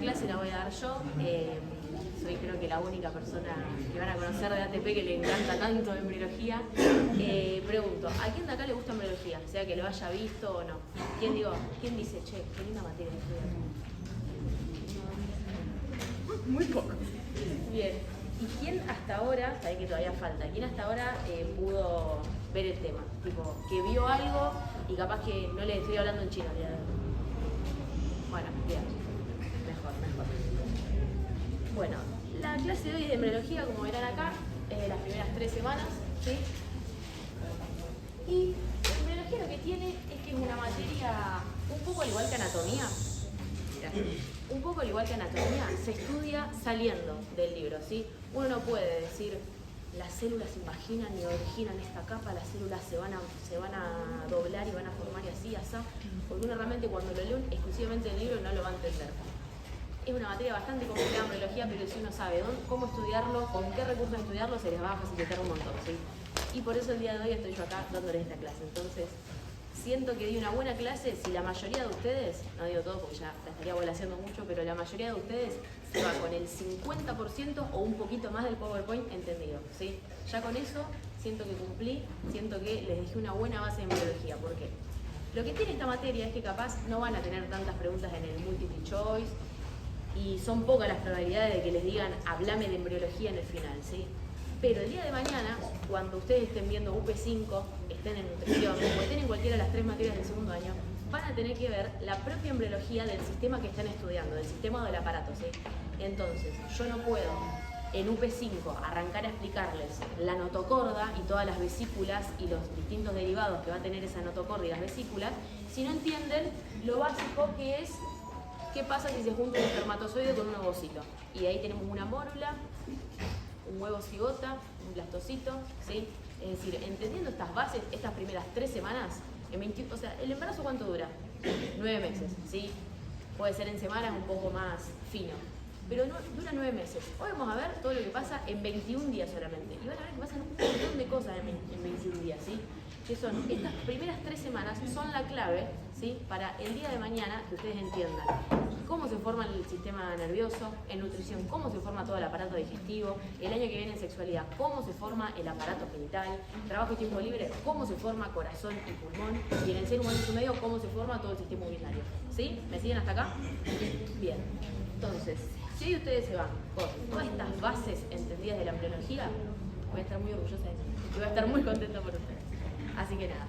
clase la voy a dar yo. Soy creo que la única persona que van a conocer de ATP que le encanta tanto embriología. Pregunto, ¿a quién de acá le gusta embriología? Sea que lo haya visto o no. ¿Quién dice, che, qué linda materia de estudiar? Muy poco. Bien. ¿Y quién hasta ahora, sabe que todavía falta, quién hasta ahora pudo ver el tema? Tipo, que vio algo y capaz que no le estoy hablando en chino. Bueno, bien. Mejor. Bueno, la clase de hoy es de embriología, como verán acá, es de las primeras 3 semanas, ¿sí? Y embriología lo que tiene es que es una materia un poco al igual que anatomía. Un poco al igual que anatomía, se estudia saliendo del libro, ¿sí? Uno no puede decir, las células se imaginan y originan esta capa, las células se van a doblar y van a formar y así, porque uno realmente cuando lo lee exclusivamente el libro no lo va a entender. Es una materia bastante complicada en biología, pero si uno sabe cómo estudiarlo, con qué recursos estudiarlo, se les va a facilitar un montón, ¿sí? Y por eso el día de hoy estoy yo acá dándoles esta clase. Entonces, siento que di una buena clase si la mayoría de ustedes, no digo todo porque ya la estaría volaseando mucho, pero la mayoría de ustedes se va con el 50% o un poquito más del PowerPoint entendido, ¿sí? Ya con eso siento que cumplí, siento que les dejé una buena base en biología. ¿Por qué? Lo que tiene esta materia es que capaz no van a tener tantas preguntas en el multiple choice y son pocas las probabilidades de que les digan hablame de embriología en el final, ¿sí? Pero el día de mañana, cuando ustedes estén viendo UP5, estén en nutrición o estén en cualquiera de las 3 materias del segundo año, van a tener que ver la propia embriología del sistema que están estudiando, del sistema o del aparato, ¿sí? Entonces, yo no puedo en UP5 arrancar a explicarles la notocorda y todas las vesículas y los distintos derivados que va a tener esa notocorda y las vesículas, si no entienden lo básico que es qué pasa si se junta un espermatozoide con un ovocito. Y de ahí tenemos una mórula, un huevo cigota, un blastocito, ¿sí? Es decir, entendiendo estas bases, estas primeras 3 semanas, o sea, ¿el embarazo cuánto dura? 9 meses, ¿sí? Puede ser en semanas un poco más fino, pero dura 9 meses. Hoy vamos a ver todo lo que pasa en 21 días solamente. Y van a ver que pasan un montón de cosas en 21 días, ¿sí? Que son, estas primeras 3 semanas son la clave, ¿sí? Para el día de mañana que ustedes entiendan cómo se forma el sistema nervioso, en nutrición, cómo se forma todo el aparato digestivo, el año que viene en sexualidad, cómo se forma el aparato genital, trabajo y tiempo libre, cómo se forma corazón y pulmón, y en el ser humano en su medio, cómo se forma todo el sistema urinario. ¿Sí? ¿Me siguen hasta acá? Bien. Entonces, si hoy ustedes se van con todas estas bases entendidas de la embriología, voy a estar muy orgullosa de eso y voy a estar muy contenta por ustedes. Así que nada.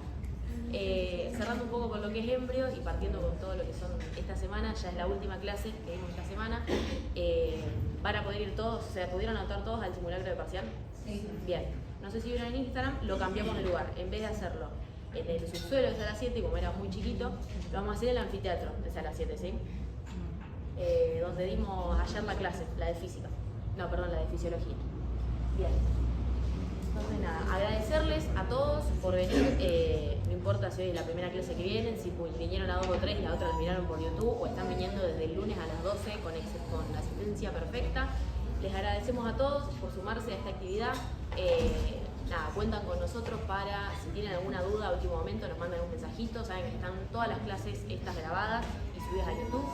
Cerrando un poco con lo que es embrio y partiendo con todo lo que son esta semana, ya es la última clase que vimos esta semana. Van a poder ir todos, o sea, ¿pudieron anotar todos al simulacro de parcial? Sí. Bien. No sé si vieron en Instagram, lo cambiamos de lugar. En vez de hacerlo en el subsuelo de sala 7, como era muy chiquito, lo vamos a hacer en el anfiteatro de sala 7, ¿sí? Donde dimos ayer la clase, la de física. No, perdón, la de fisiología. Bien. Entonces nada, agradecerles a todos por venir, no importa si hoy es la primera clase que vienen, si vinieron a 2 o 3 y la otra las miraron por YouTube o están viniendo desde el lunes a las 12 con la asistencia perfecta. Les agradecemos a todos por sumarse a esta actividad. Nada, cuentan con nosotros para, si tienen alguna duda a último momento, nos mandan un mensajito, saben que están todas las clases estas grabadas y subidas a YouTube.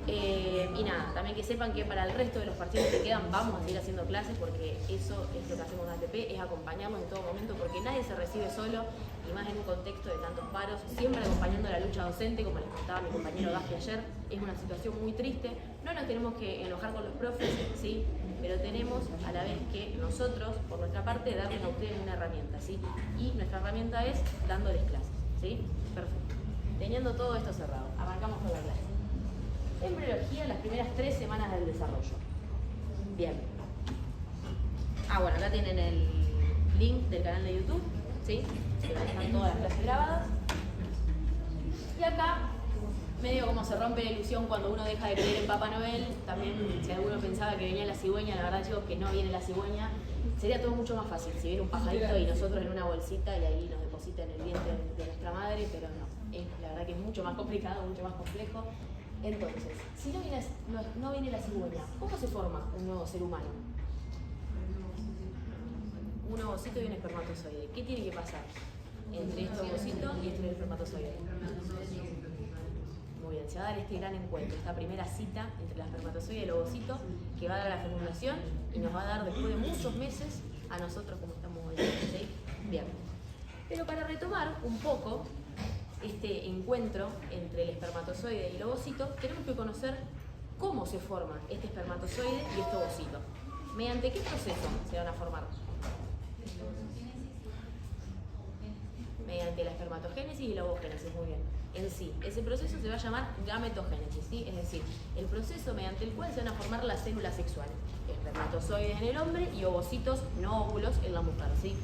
Y nada, también que sepan que para el resto de los parciales que quedan vamos a seguir haciendo clases porque eso es lo que hacemos en ATP, es acompañarnos en todo momento porque nadie se recibe solo y más en un contexto de tantos paros, siempre acompañando la lucha docente, como les contaba mi compañero Gaspi ayer, es una situación muy triste, no nos tenemos que enojar con los profes, ¿sí? Pero tenemos a la vez que nosotros, por nuestra parte, darles a ustedes una herramienta, ¿sí? Y nuestra herramienta es dándoles clases, ¿sí? Perfecto. Teniendo todo esto cerrado, arrancamos con la clase. Embriología, las primeras 3 semanas del desarrollo. Bien. Bueno, acá tienen el link del canal de YouTube, ¿sí? Que están todas las clases grabadas. Y acá, medio como se rompe la ilusión cuando uno deja de creer en Papá Noel. También, si alguno pensaba que venía la cigüeña, la verdad digo que no viene la cigüeña. Sería todo mucho más fácil si viene un pajarito y nosotros en una bolsita y ahí nos deposita en el vientre de nuestra madre, pero no. La verdad que es mucho más complicado, mucho más complejo. Entonces, si no viene la cigüeña, ¿cómo se forma un nuevo ser humano? Un ovocito y un espermatozoide. ¿Qué tiene que pasar entre este ovocito y este espermatozoide? Muy bien, se va a dar este gran encuentro, esta primera cita entre la espermatozoide y el ovocito, que va a dar a la fecundación y nos va a dar después de muchos meses a nosotros como estamos hoy. ¿Sí? Bien. Pero para retomar un poco este encuentro entre el espermatozoide y el ovocito, tenemos que conocer cómo se forma este espermatozoide y este ovocito. ¿Mediante qué proceso se van a formar? Mediante la espermatogénesis y la ovogénesis, muy bien. En sí, ese proceso se va a llamar gametogénesis, ¿sí? Es decir, el proceso mediante el cual se van a formar las células sexuales. Espermatozoides en el hombre y ovocitos no óvulos en la mujer, ¿sí?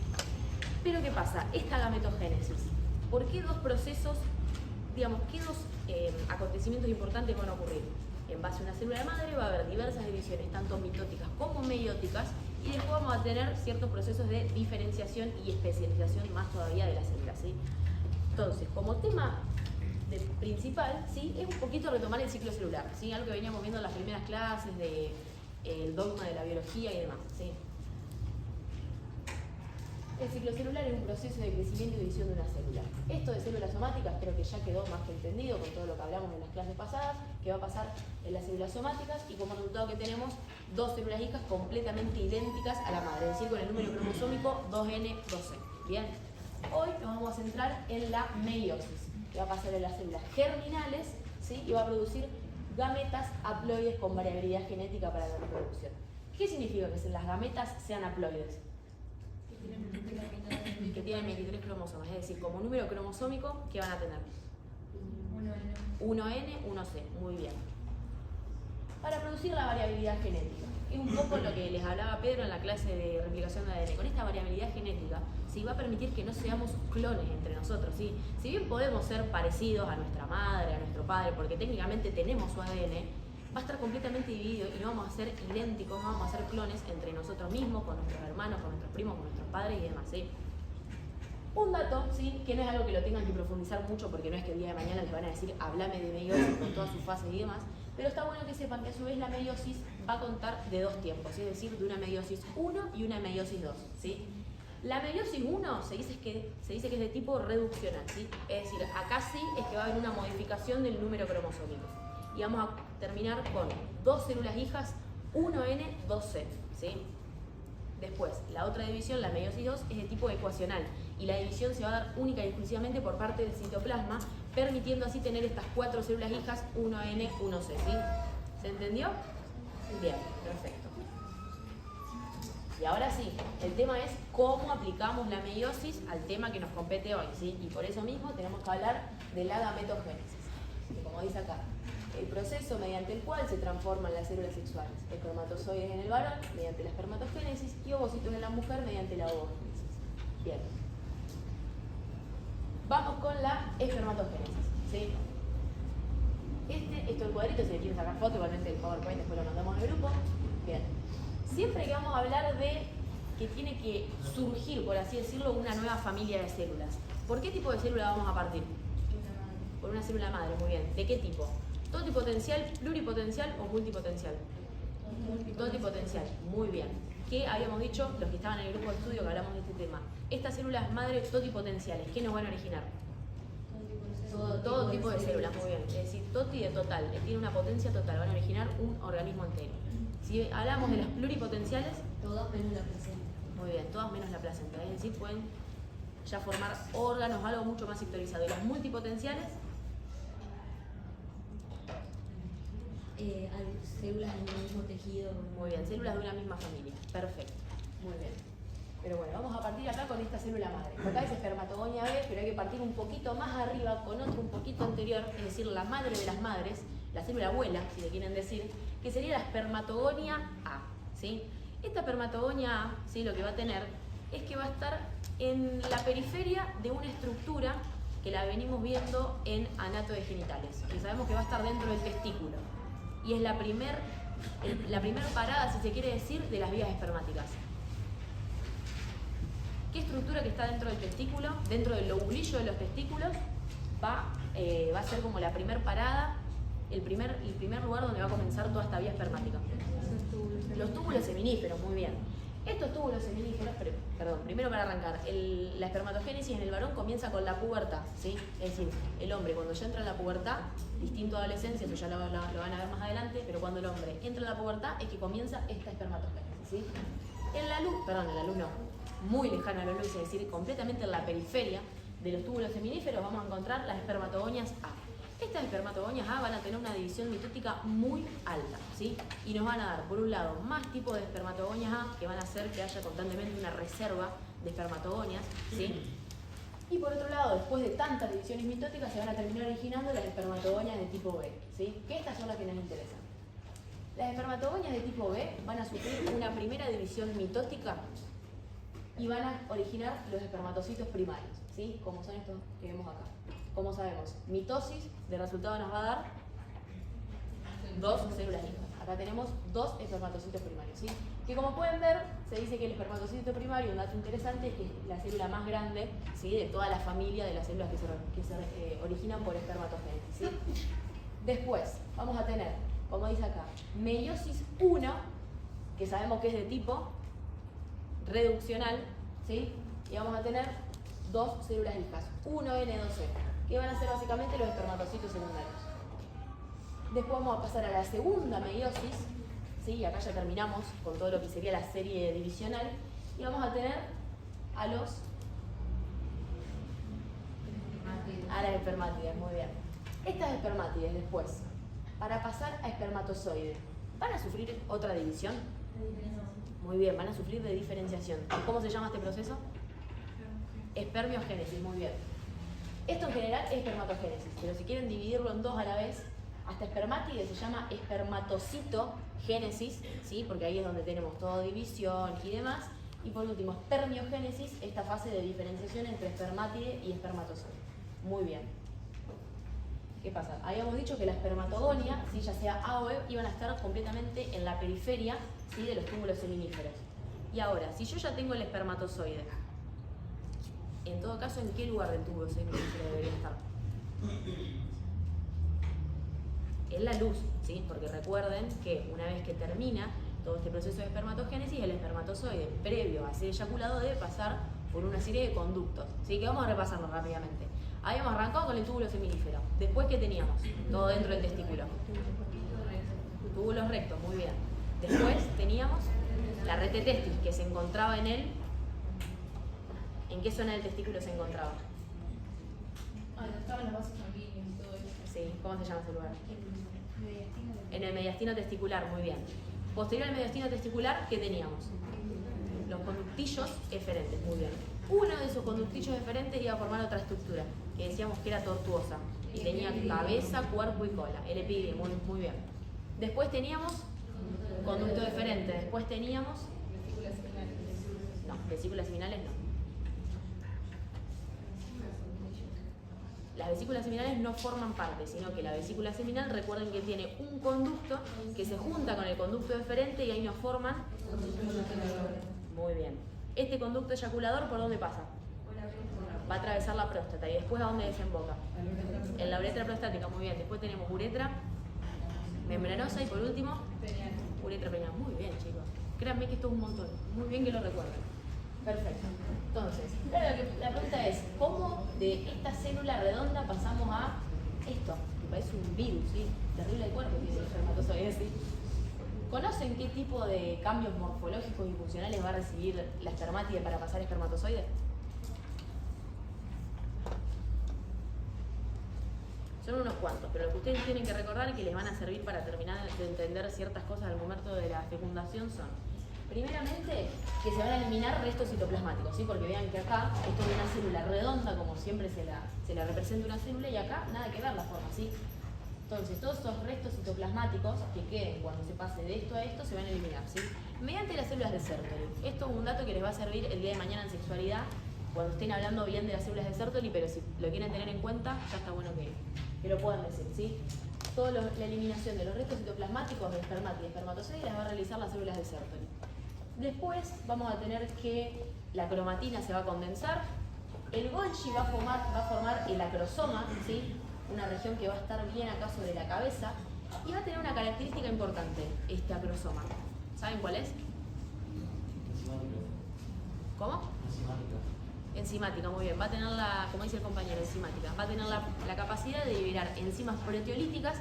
Pero ¿qué pasa? Esta gametogénesis, ¿por qué dos procesos, digamos, qué dos acontecimientos importantes van a ocurrir? En base a una célula madre va a haber diversas divisiones, tanto mitóticas como meióticas, y después vamos a tener ciertos procesos de diferenciación y especialización más todavía de las células, ¿sí? Entonces, como tema principal, ¿sí? Es un poquito retomar el ciclo celular, ¿sí? Algo que veníamos viendo en las primeras clases del dogma de la biología y demás, ¿sí? El ciclo celular es un proceso de crecimiento y división de una célula. Esto de células somáticas creo que ya quedó más que entendido con todo lo que hablamos en las clases pasadas, que va a pasar en las células somáticas y como resultado que tenemos dos células hijas completamente idénticas a la madre, es decir, con el número cromosómico 2N2C. Bien, hoy nos vamos a centrar en la meiosis, que va a pasar en las células germinales, ¿sí? Y va a producir gametas haploides con variabilidad genética para la reproducción. ¿Qué significa que las gametas sean haploides? Que tienen 23 cromosomas, es decir, como número cromosómico, ¿qué van a tener? 1N, 1C, muy bien. Para producir la variabilidad genética. Es un poco lo que les hablaba Pedro en la clase de replicación de ADN. Con esta variabilidad genética, ¿sí? Va a permitir que no seamos clones entre nosotros, ¿sí? Si bien podemos ser parecidos a nuestra madre, a nuestro padre, porque técnicamente tenemos su ADN, va a estar completamente dividido y no vamos a ser idénticos, no vamos a ser clones entre nosotros mismos, con nuestros hermanos, con nuestros primos, con nuestros padres y demás, ¿sí? Un dato, ¿sí? Que no es algo que lo tengan que profundizar mucho porque no es que el día de mañana les van a decir háblame de meiosis con todas sus fases y demás, pero está bueno que sepan que a su vez la meiosis va a contar de dos tiempos, es decir, de una meiosis 1 y una meiosis 2, ¿sí? La meiosis 1 se dice que es de tipo reduccional, ¿sí? Es decir, acá sí es que va a haber una modificación del número cromosómico. Y vamos a terminar con dos células hijas 1N, 2C, ¿sí? Después, la otra división, la meiosis 2, es de tipo ecuacional y la división se va a dar única y exclusivamente por parte del citoplasma, permitiendo así tener estas cuatro células hijas 1N, 1C, ¿sí? ¿Se entendió? Bien, perfecto. Y ahora sí, el tema es cómo aplicamos la meiosis al tema que nos compete hoy, ¿sí? Y por eso mismo tenemos que hablar de la gametogénesis, que como dice acá, el proceso mediante el cual se transforman las células sexuales, espermatozoides en el varón mediante la espermatogénesis y ovocitos en la mujer mediante la ovogénesis. Bien. Vamos con la espermatogénesis, ¿sí? Esto el cuadrito, si le quieren sacar foto, igualmente el PowerPoint después lo mandamos al grupo. Bien. Siempre que vamos a hablar de que tiene que surgir, por así decirlo, una nueva familia de células, ¿por qué tipo de célula vamos a partir? Por una célula madre, muy bien. ¿De qué tipo? ¿Totipotencial, pluripotencial o multipotencial? Totipotencial, muy bien. ¿Qué habíamos dicho los que estaban en el grupo de estudio que hablamos de este tema? Estas células madres totipotenciales, ¿qué nos van a originar? Todo tipo de células, muy bien. Es decir, toti de total, tiene una potencia total, van a originar un organismo entero. Si hablamos de las pluripotenciales, todas menos la placenta. Muy bien, todas menos la placenta. Es decir, pueden ya formar órganos, algo mucho más sectorizado. Y las multipotenciales, células del mismo tejido. muy bien, células de una misma familia. Perfecto, muy bien. Pero bueno, vamos a partir acá con esta célula madre. Acá es espermatogonia B, pero hay que partir un poquito más arriba con otro un poquito anterior, es decir, la madre de las madres, la célula abuela, si le quieren decir, que sería la espermatogonia A, ¿sí? Esta espermatogonia A, ¿sí? Lo que va a tener es que va a estar en la periferia de una estructura que la venimos viendo en anato de genitales, que sabemos que va a estar dentro del testículo. Y es la primer parada, si se quiere decir, de las vías espermáticas. ¿Qué estructura que está dentro del testículo, dentro del lobulillo de los testículos, va a ser como la primer parada, el primer lugar donde va a comenzar toda esta vía espermática? Los túbulos seminíferos, muy bien. Estos túbulos seminíferos, primero para arrancar, la espermatogénesis en el varón comienza con la pubertad, ¿sí? Es decir, el hombre cuando ya entra en la pubertad, distinto a adolescencia, eso ya lo van a ver más adelante, pero cuando el hombre entra en la pubertad es que comienza esta espermatogénesis, ¿sí? En la luz no, muy lejana a la luz, es decir, completamente en la periferia de los túbulos seminíferos vamos a encontrar las espermatogonias A. Estas espermatogonias A van a tener una división mitótica muy alta, ¿sí? Y nos van a dar, por un lado, más tipos de espermatogonias A, que van a hacer que haya constantemente una reserva de espermatogonias, ¿sí? Y por otro lado, después de tantas divisiones mitóticas, se van a terminar originando las espermatogonias de tipo B, ¿sí? Que estas son las que nos interesan. Las espermatogonias de tipo B van a sufrir una primera división mitótica y van a originar los espermatocitos primarios, ¿sí? Como son estos que vemos acá. Como sabemos, mitosis, de resultado nos va a dar 2 células hijas. Acá tenemos 2 espermatocitos primarios, ¿sí? Que como pueden ver, se dice que el espermatocito primario, un dato interesante, es que es la célula más grande, ¿sí? De toda la familia de las células que se originan por espermatogénesis, ¿sí? Después, vamos a tener, como dice acá, meiosis 1, que sabemos que es de tipo reduccional, ¿sí? Y vamos a tener 2 células hijas, 1N2E, que van a ser básicamente los espermatocitos secundarios. Después vamos a pasar a la segunda meiosis, ¿sí? Y acá ya terminamos con todo lo que sería la serie divisional, y vamos a tener a las espermátides, muy bien. Estas espermátides después, para pasar a espermatozoide, ¿van a sufrir otra división? Muy bien, van a sufrir de diferenciación. ¿Cómo se llama este proceso? Espermiogénesis, muy bien. Esto en general es espermatogénesis, pero si quieren dividirlo en dos a la vez, hasta espermátide se llama espermatocitogénesis, ¿sí? Porque ahí es donde tenemos toda división y demás. Y por último, espermiogénesis, esta fase de diferenciación entre espermátide y espermatozoide. Muy bien. ¿Qué pasa? Habíamos dicho que la espermatogonia, ¿sí? Ya sea A o B, iban a estar completamente en la periferia, ¿sí? De los túbulos seminíferos. Y ahora, si yo ya tengo el espermatozoide, en todo caso, ¿en qué lugar del túbulo seminífero debería estar? En la luz, ¿sí? Porque recuerden que una vez que termina todo este proceso de espermatogénesis, el espermatozoide, previo a ser eyaculado, debe pasar por una serie de conductos, ¿sí? Que vamos a repasarlo rápidamente. Habíamos arrancado con el túbulo seminífero. Después, ¿qué teníamos? Todo dentro del testículo. Túbulos rectos, muy bien. Después teníamos la rete testis, que se encontraba en él. ¿En qué zona del testículo se encontraba? Estaban los vasos sanguíneos y todo eso. Sí, ¿cómo se llama ese lugar? En el mediastino testicular, muy bien. Posterior al mediastino testicular, ¿qué teníamos? Los conductillos eferentes, muy bien. Uno de esos conductillos eferentes iba a formar otra estructura, que decíamos que era tortuosa, y tenía cabeza, cuerpo y cola, el epidídimo, muy bien. Después teníamos conducto deferente, después teníamos... No, vesículas seminales no. Las vesículas seminales no forman parte, sino que la vesícula seminal, recuerden que tiene un conducto que se junta con el conducto deferente y ahí nos forman... Muy bien. Este conducto eyaculador, ¿por dónde pasa? Va a atravesar la próstata. ¿Y después a dónde desemboca? En la uretra prostática, muy bien. Después tenemos uretra membranosa y por último, uretra perineal. Muy bien, chicos. Créanme que esto es un montón. Muy bien que lo recuerden. Perfecto. Entonces, la pregunta es, ¿cómo de esta célula redonda pasamos a esto? Que parece un virus, ¿sí? Terrible el cuerpo, que es el espermatozoide, ¿sí? ¿Conocen qué tipo de cambios morfológicos y funcionales va a recibir la espermátide para pasar a espermatozoide? Son unos cuantos, pero lo que ustedes tienen que recordar y que les van a servir para terminar de entender ciertas cosas al momento de la fecundación son, primeramente, que se van a eliminar restos citoplasmáticos, ¿sí? Porque vean que acá esto es una célula redonda, como siempre se la representa una célula, y acá nada que ver la forma, ¿sí? Entonces, todos esos restos citoplasmáticos que queden cuando se pase de esto a esto se van a eliminar, ¿sí? Mediante las células de Sertoli. Esto es un dato que les va a servir el día de mañana en sexualidad, cuando estén hablando bien de las células de Sertoli, pero si lo quieren tener en cuenta, ya está bueno que lo puedan decir, ¿sí? Toda la eliminación de los restos citoplasmáticos de espermátide y espermatozoide las va a realizar las células de Sertoli. Después vamos a tener que la cromatina se va a condensar, el Golgi va a formar el acrosoma, ¿sí? Una región que va a estar bien acá sobre la cabeza y va a tener una característica importante, este acrosoma. ¿Saben cuál es? ¿Cómo? Enzimática, muy bien. Va a tener como dice el compañero, enzimática. Va a tener la capacidad de liberar enzimas proteolíticas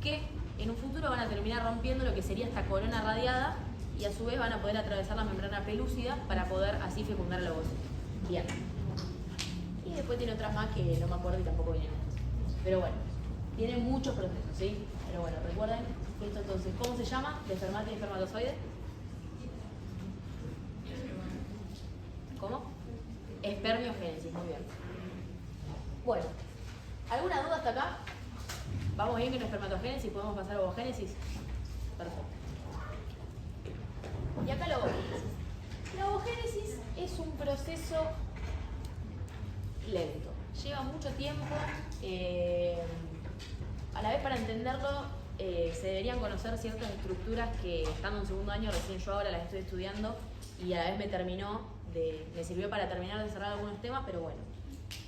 que en un futuro van a terminar rompiendo lo que sería esta corona radiada y a su vez van a poder atravesar la membrana pelúcida para poder así fecundar el ovocito. Bien. Y después tiene otras más que no me acuerdo y tampoco vienen. Pero bueno, tiene muchos procesos, ¿sí? Pero bueno, recuerden esto entonces, ¿cómo se llama? ¿De espermata y espermatozoide? ¿Cómo? Espermiogénesis, muy bien. Bueno, ¿alguna duda hasta acá? ¿Vamos bien con la espermatogénesis? ¿Podemos pasar a ovogénesis? Perfecto. Y acá la ovogénesis. La ovogénesis es un proceso lento. Lleva mucho tiempo. A la vez, para entenderlo, se deberían conocer ciertas estructuras que, estando en segundo año, recién yo ahora las estoy estudiando y a la vez me sirvió para terminar de cerrar algunos temas, pero bueno,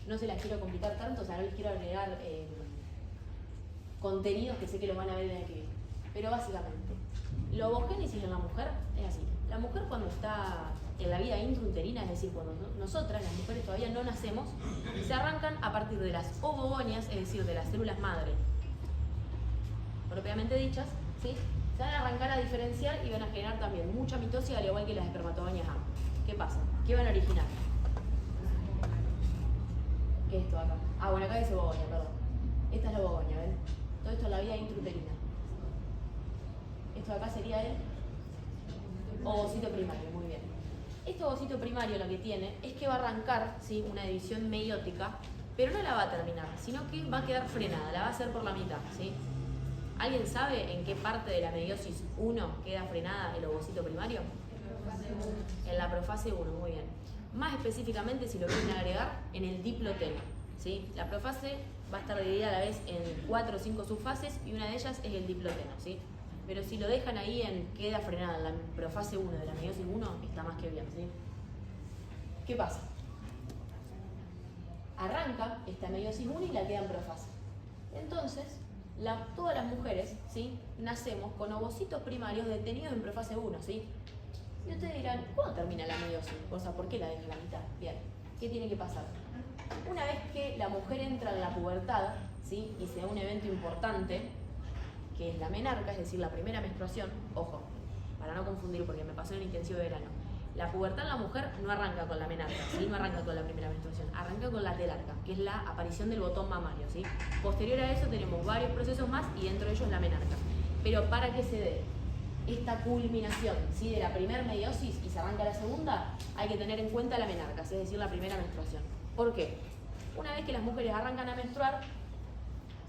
no se las quiero complicar tanto, o sea, no les quiero agregar contenidos que sé que los van a ver en el que viene. Pero básicamente, la ovogénesis en la mujer es así. La mujer cuando está en la vida intrauterina, es decir, cuando nosotras, las mujeres, todavía no nacemos, se arrancan a partir de las ovogonias, es decir, de las células madre propiamente dichas, ¿sí? Se van a arrancar a diferenciar y van a generar también mucha mitosis, al igual que las espermatogonias A. ¿Qué pasa? ¿Qué van a originar? ¿Qué es esto acá? Ah, bueno, acá dice ovogonia, perdón. Esta es la ovogonia, ¿ven? Todo esto es la vida intrauterina. Esto de acá sería el ovocito primario, muy bien. Este ovocito primario lo que tiene es que va a arrancar, ¿sí?, una división meiótica, pero no la va a terminar, sino que va a quedar frenada, la va a hacer por la mitad, ¿sí? ¿Alguien sabe en qué parte de la meiosis 1 queda frenada el ovocito primario? En la profase 1, muy bien. Más específicamente, si lo quieren agregar, en el diploteno, ¿sí? La profase va a estar dividida a la vez en 4 o 5 subfases y una de ellas es el diploteno, ¿sí? Pero si lo dejan ahí en queda frenada en la profase 1 de la meiosis 1, está más que bien, ¿sí? ¿Qué pasa? Arranca esta meiosis 1 y la queda en profase. Entonces, todas las mujeres, ¿sí?, nacemos con ovocitos primarios detenidos en profase 1, ¿sí? Y ustedes dirán, ¿cuándo termina la meiosis? O sea, ¿por qué la deja a la mitad? Bien, ¿qué tiene que pasar? Una vez que la mujer entra en la pubertad, ¿sí?, y se da un evento importante, que es la menarca, es decir, la primera menstruación, ojo, para no confundir porque me pasó en el intensivo de verano, la pubertad en la mujer no arranca con la menarca, ¿sí?, no arranca con la primera menstruación, arranca con la telarca, que es la aparición del botón mamario, ¿sí? Posterior a eso tenemos varios procesos más y dentro de ellos la menarca. Pero para que se dé esta culminación, ¿sí?, de la primera meiosis y se arranca la segunda, hay que tener en cuenta la menarca, es decir, la primera menstruación. ¿Por qué? Una vez que las mujeres arrancan a menstruar,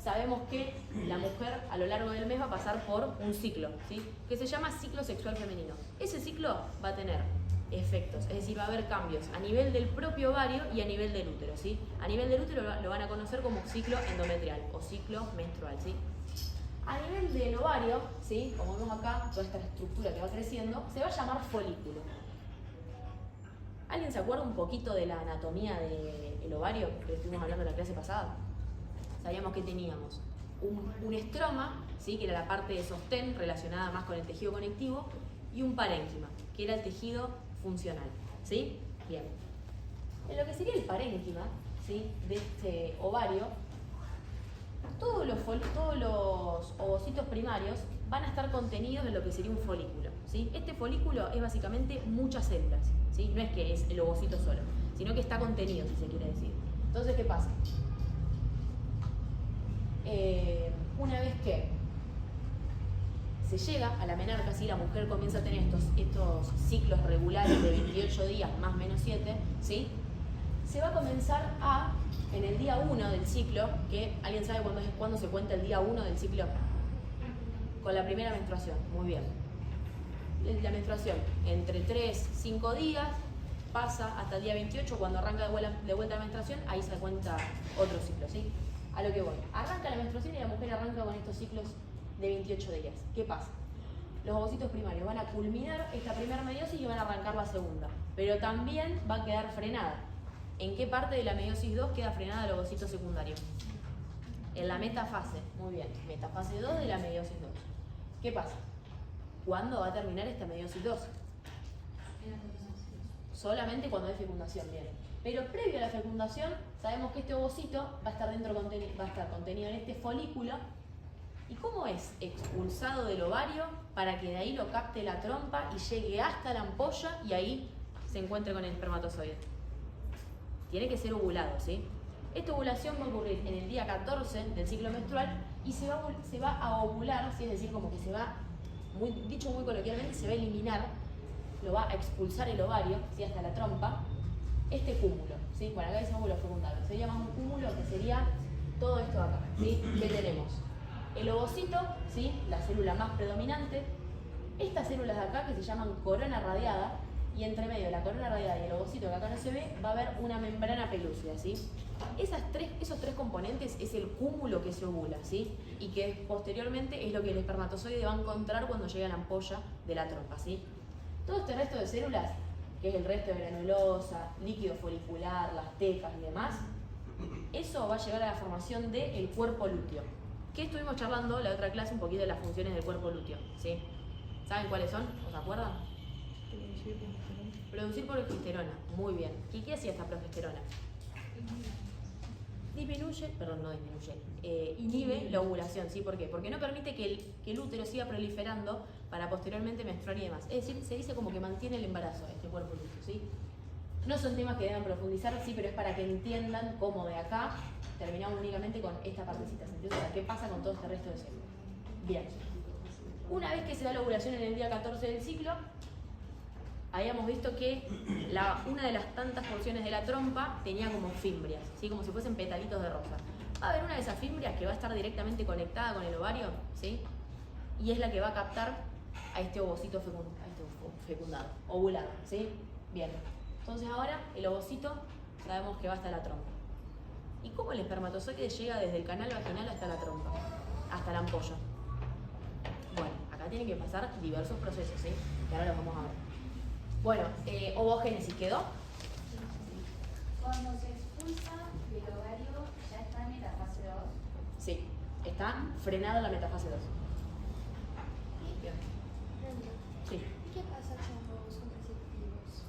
sabemos que la mujer a lo largo del mes va a pasar por un ciclo, ¿sí?, que se llama ciclo sexual femenino. Ese ciclo va a tener efectos, es decir, va a haber cambios a nivel del propio ovario y a nivel del útero, ¿sí? A nivel del útero lo van a conocer como ciclo endometrial o ciclo menstrual, ¿sí? A nivel del ovario, ¿sí?, como vemos acá, toda esta estructura que va creciendo, se va a llamar folículo. ¿Alguien se acuerda un poquito de la anatomía del ovario que estuvimos hablando en la clase pasada? Sabíamos que teníamos un estroma, ¿sí?, que era la parte de sostén relacionada más con el tejido conectivo, y un parénquima, que era el tejido funcional, ¿sí? Bien. En lo que sería el parénquima, ¿sí?, de este ovario, todos los ovocitos primarios van a estar contenidos en lo que sería un folículo, ¿sí? Este folículo es básicamente muchas células, ¿sí? No es que es el ovocito solo, sino que está contenido, si se quiere decir. Entonces, ¿qué pasa? Una vez que se llega a la menarca, ¿sí?, la mujer comienza a tener estos ciclos regulares de 28 días más o menos 7, ¿sí?, se va a comenzar en el día 1 del ciclo, que ¿alguien sabe cuándo se cuenta el día 1 del ciclo? Con la primera menstruación, muy bien. La menstruación entre 3 y 5 días, pasa hasta el día 28, cuando arranca de vuelta la menstruación, ahí se cuenta otro ciclo, ¿sí? A lo que voy. Arranca la menstruación y la mujer arranca con estos ciclos de 28 días. ¿Qué pasa? Los ovocitos primarios van a culminar esta primera meiosis y van a arrancar la segunda, pero también va a quedar frenada. ¿En qué parte de la meiosis 2 queda frenada el ovocito secundario? En la metafase, muy bien, metafase 2 de la meiosis 2. ¿Qué pasa? ¿Cuándo va a terminar esta meiosis 2? solamente cuando hay fecundación, bien. Pero previo a la fecundación, sabemos que este ovocito va a estar contenido en este folículo. ¿Y cómo es expulsado del ovario para que de ahí lo capte la trompa y llegue hasta la ampolla y ahí se encuentre con el espermatozoide? Tiene que ser ovulado, ¿sí? Esta ovulación va a ocurrir en el día 14 del ciclo menstrual y se va a ovular, ¿sí? Es decir, como que se va, dicho muy coloquialmente, se va a eliminar, lo va a expulsar el ovario, ¿sí? Hasta la trompa, este cúmulo, ¿sí? Bueno, acá dice óvulo fecundado, se llama un cúmulo que sería todo esto de acá, ¿sí? ¿Qué tenemos? El ovocito, ¿sí? La célula más predominante, estas células de acá que se llaman corona radiada, y entre medio de la corona radiada y el ovocito que acá no se ve, va a haber una membrana pelúcida, ¿sí? Esos tres componentes es el cúmulo que se ovula, ¿sí? Y que posteriormente es lo que el espermatozoide va a encontrar cuando llega a la ampolla de la trompa, ¿sí? Todo este resto de células, que es el resto de granulosa, líquido folicular, las tecas y demás, eso va a llevar a la formación del cuerpo lúteo. Que estuvimos charlando la otra clase un poquito de las funciones del cuerpo lúteo, ¿sí? ¿Saben cuáles son? ¿Os acuerdan? Producir progesterona, muy bien. ¿Y qué hacía esta progesterona? Inhibe la ovulación, ¿sí? ¿Por qué? Porque no permite que el útero siga proliferando para posteriormente menstruar y demás. Es decir, se dice como que mantiene el embarazo, este cuerpo lúteo, ¿sí? No son temas que deban profundizar, sí, pero es para que entiendan cómo de acá terminamos únicamente con esta partecita, ¿se entiende? O sea, ¿qué pasa con todo este resto de células? Bien. Una vez que se da la ovulación en el día 14 del ciclo, habíamos visto que una de las tantas porciones de la trompa tenía como fimbrias, ¿sí? Como si fuesen petalitos de rosa. Va a haber una de esas fimbrias que va a estar directamente conectada con el ovario, ¿sí? Y es la que va a captar a este ovocito fecundado, ovulado, ¿sí? Bien. Entonces ahora el ovocito sabemos que va hasta la trompa. ¿Y cómo el espermatozoide llega desde el canal vaginal hasta la trompa? Hasta la ampolla. Bueno, acá tienen que pasar diversos procesos, ¿sí? Que ahora los vamos a ver. Bueno, ovogénesis, ¿quedó? Cuando se expulsa del ovario, ¿ya está en metafase 2? Sí, está frenada la metafase 2. Bien. Sí. ¿Y qué pasa con los contraceptivos?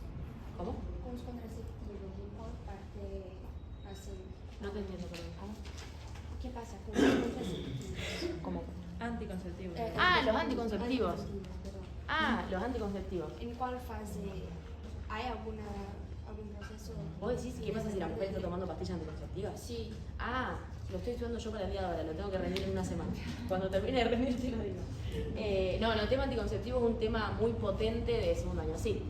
¿Cómo? Con los contraceptivos, ¿en cuál parte hacen? No te entiendo, perdón. ¿Cómo? ¿Qué pasa con los contraceptivos? ¿Cómo? Anticonceptivo. Los anticonceptivos. Perdón. Los anticonceptivos. ¿En cuál fase hay algún proceso? ¿Vos decís qué pasa si la mujer está tomando pastillas anticonceptivas? Sí. Lo estoy estudiando yo para el día de ahora, lo tengo que rendir en una semana. Cuando termine de rendir te lo digo. No, el tema anticonceptivo es un tema muy potente de segundo año, sí.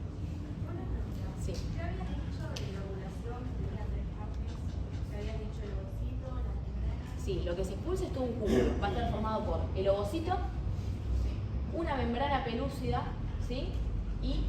Sí. ¿Qué habías dicho de la ovulación? Tenía 3 partes. ¿Qué habías dicho el ovocito, la membrana? Sí, lo que se expulsa es todo un cúmulo. Va a estar formado por el ovocito, una membrana pelúcida, ¿sí? Y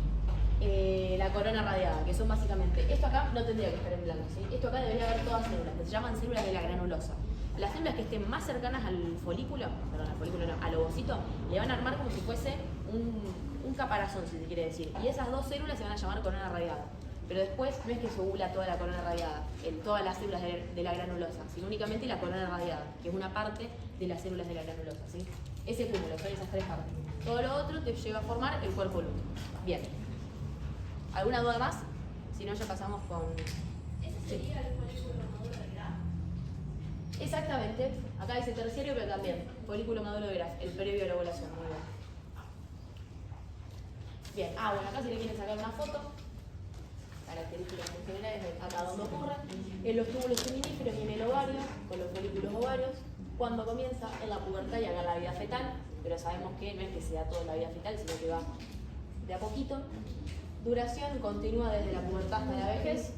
la corona radiada, que son básicamente, esto acá no tendría que estar en blanco, ¿sí? Esto acá debería haber todas células, que se llaman células de la granulosa. Las células que estén más cercanas al folículo, al ovocito, le van a armar como si fuese un caparazón, si se quiere decir. Y esas dos células se van a llamar corona radiada. Pero después no es que se ovula toda la corona radiada, en todas las células de la granulosa, sino únicamente la corona radiada, que es una parte de las células de la granulosa, ¿sí? Ese cúmulo, son esas 3 partes. Todo lo otro te lleva a formar el cuerpo lúteo. Bien. ¿Alguna duda más? Si no, ya pasamos con... ¿Ese sería el folículo maduro de Graf? Exactamente. Acá dice terciario, pero también folículo maduro de Graf, el previo a la ovulación. Muy bien. Bien. Bueno, acá si le quieren sacar una foto, características muy generales de acá donde ocurre, en los túbulos seminíferos y en el ovario, con los folículos ovarios, cuando comienza en la pubertad y acá en la vida fetal, pero sabemos que no es que se da todo en la vida fetal, sino que va de a poquito. Duración continúa desde la pubertad hasta la vejez,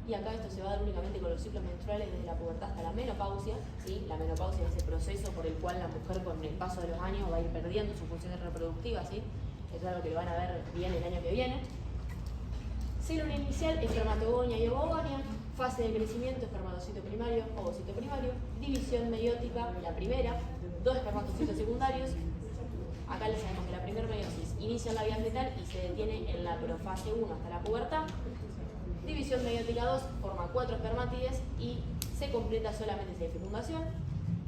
y acá esto se va a dar únicamente con los ciclos menstruales desde la pubertad hasta la menopausia, ¿sí? La menopausia es ese proceso por el cual la mujer con el paso de los años va a ir perdiendo sus funciones reproductivas, ¿sí? Eso es algo que lo van a ver bien el año que viene. Célula inicial, espermatogonia y ovogonia. Fase de crecimiento, espermatocito primario, ovocito primario. División meiótica, la primera. 2 espermatocitos secundarios. Acá les sabemos que la primera meiosis inicia en la vida fetal y se detiene en la profase 1 hasta la pubertad. División meiótica 2 forma 4 espermátides y se completa solamente si hay fecundación.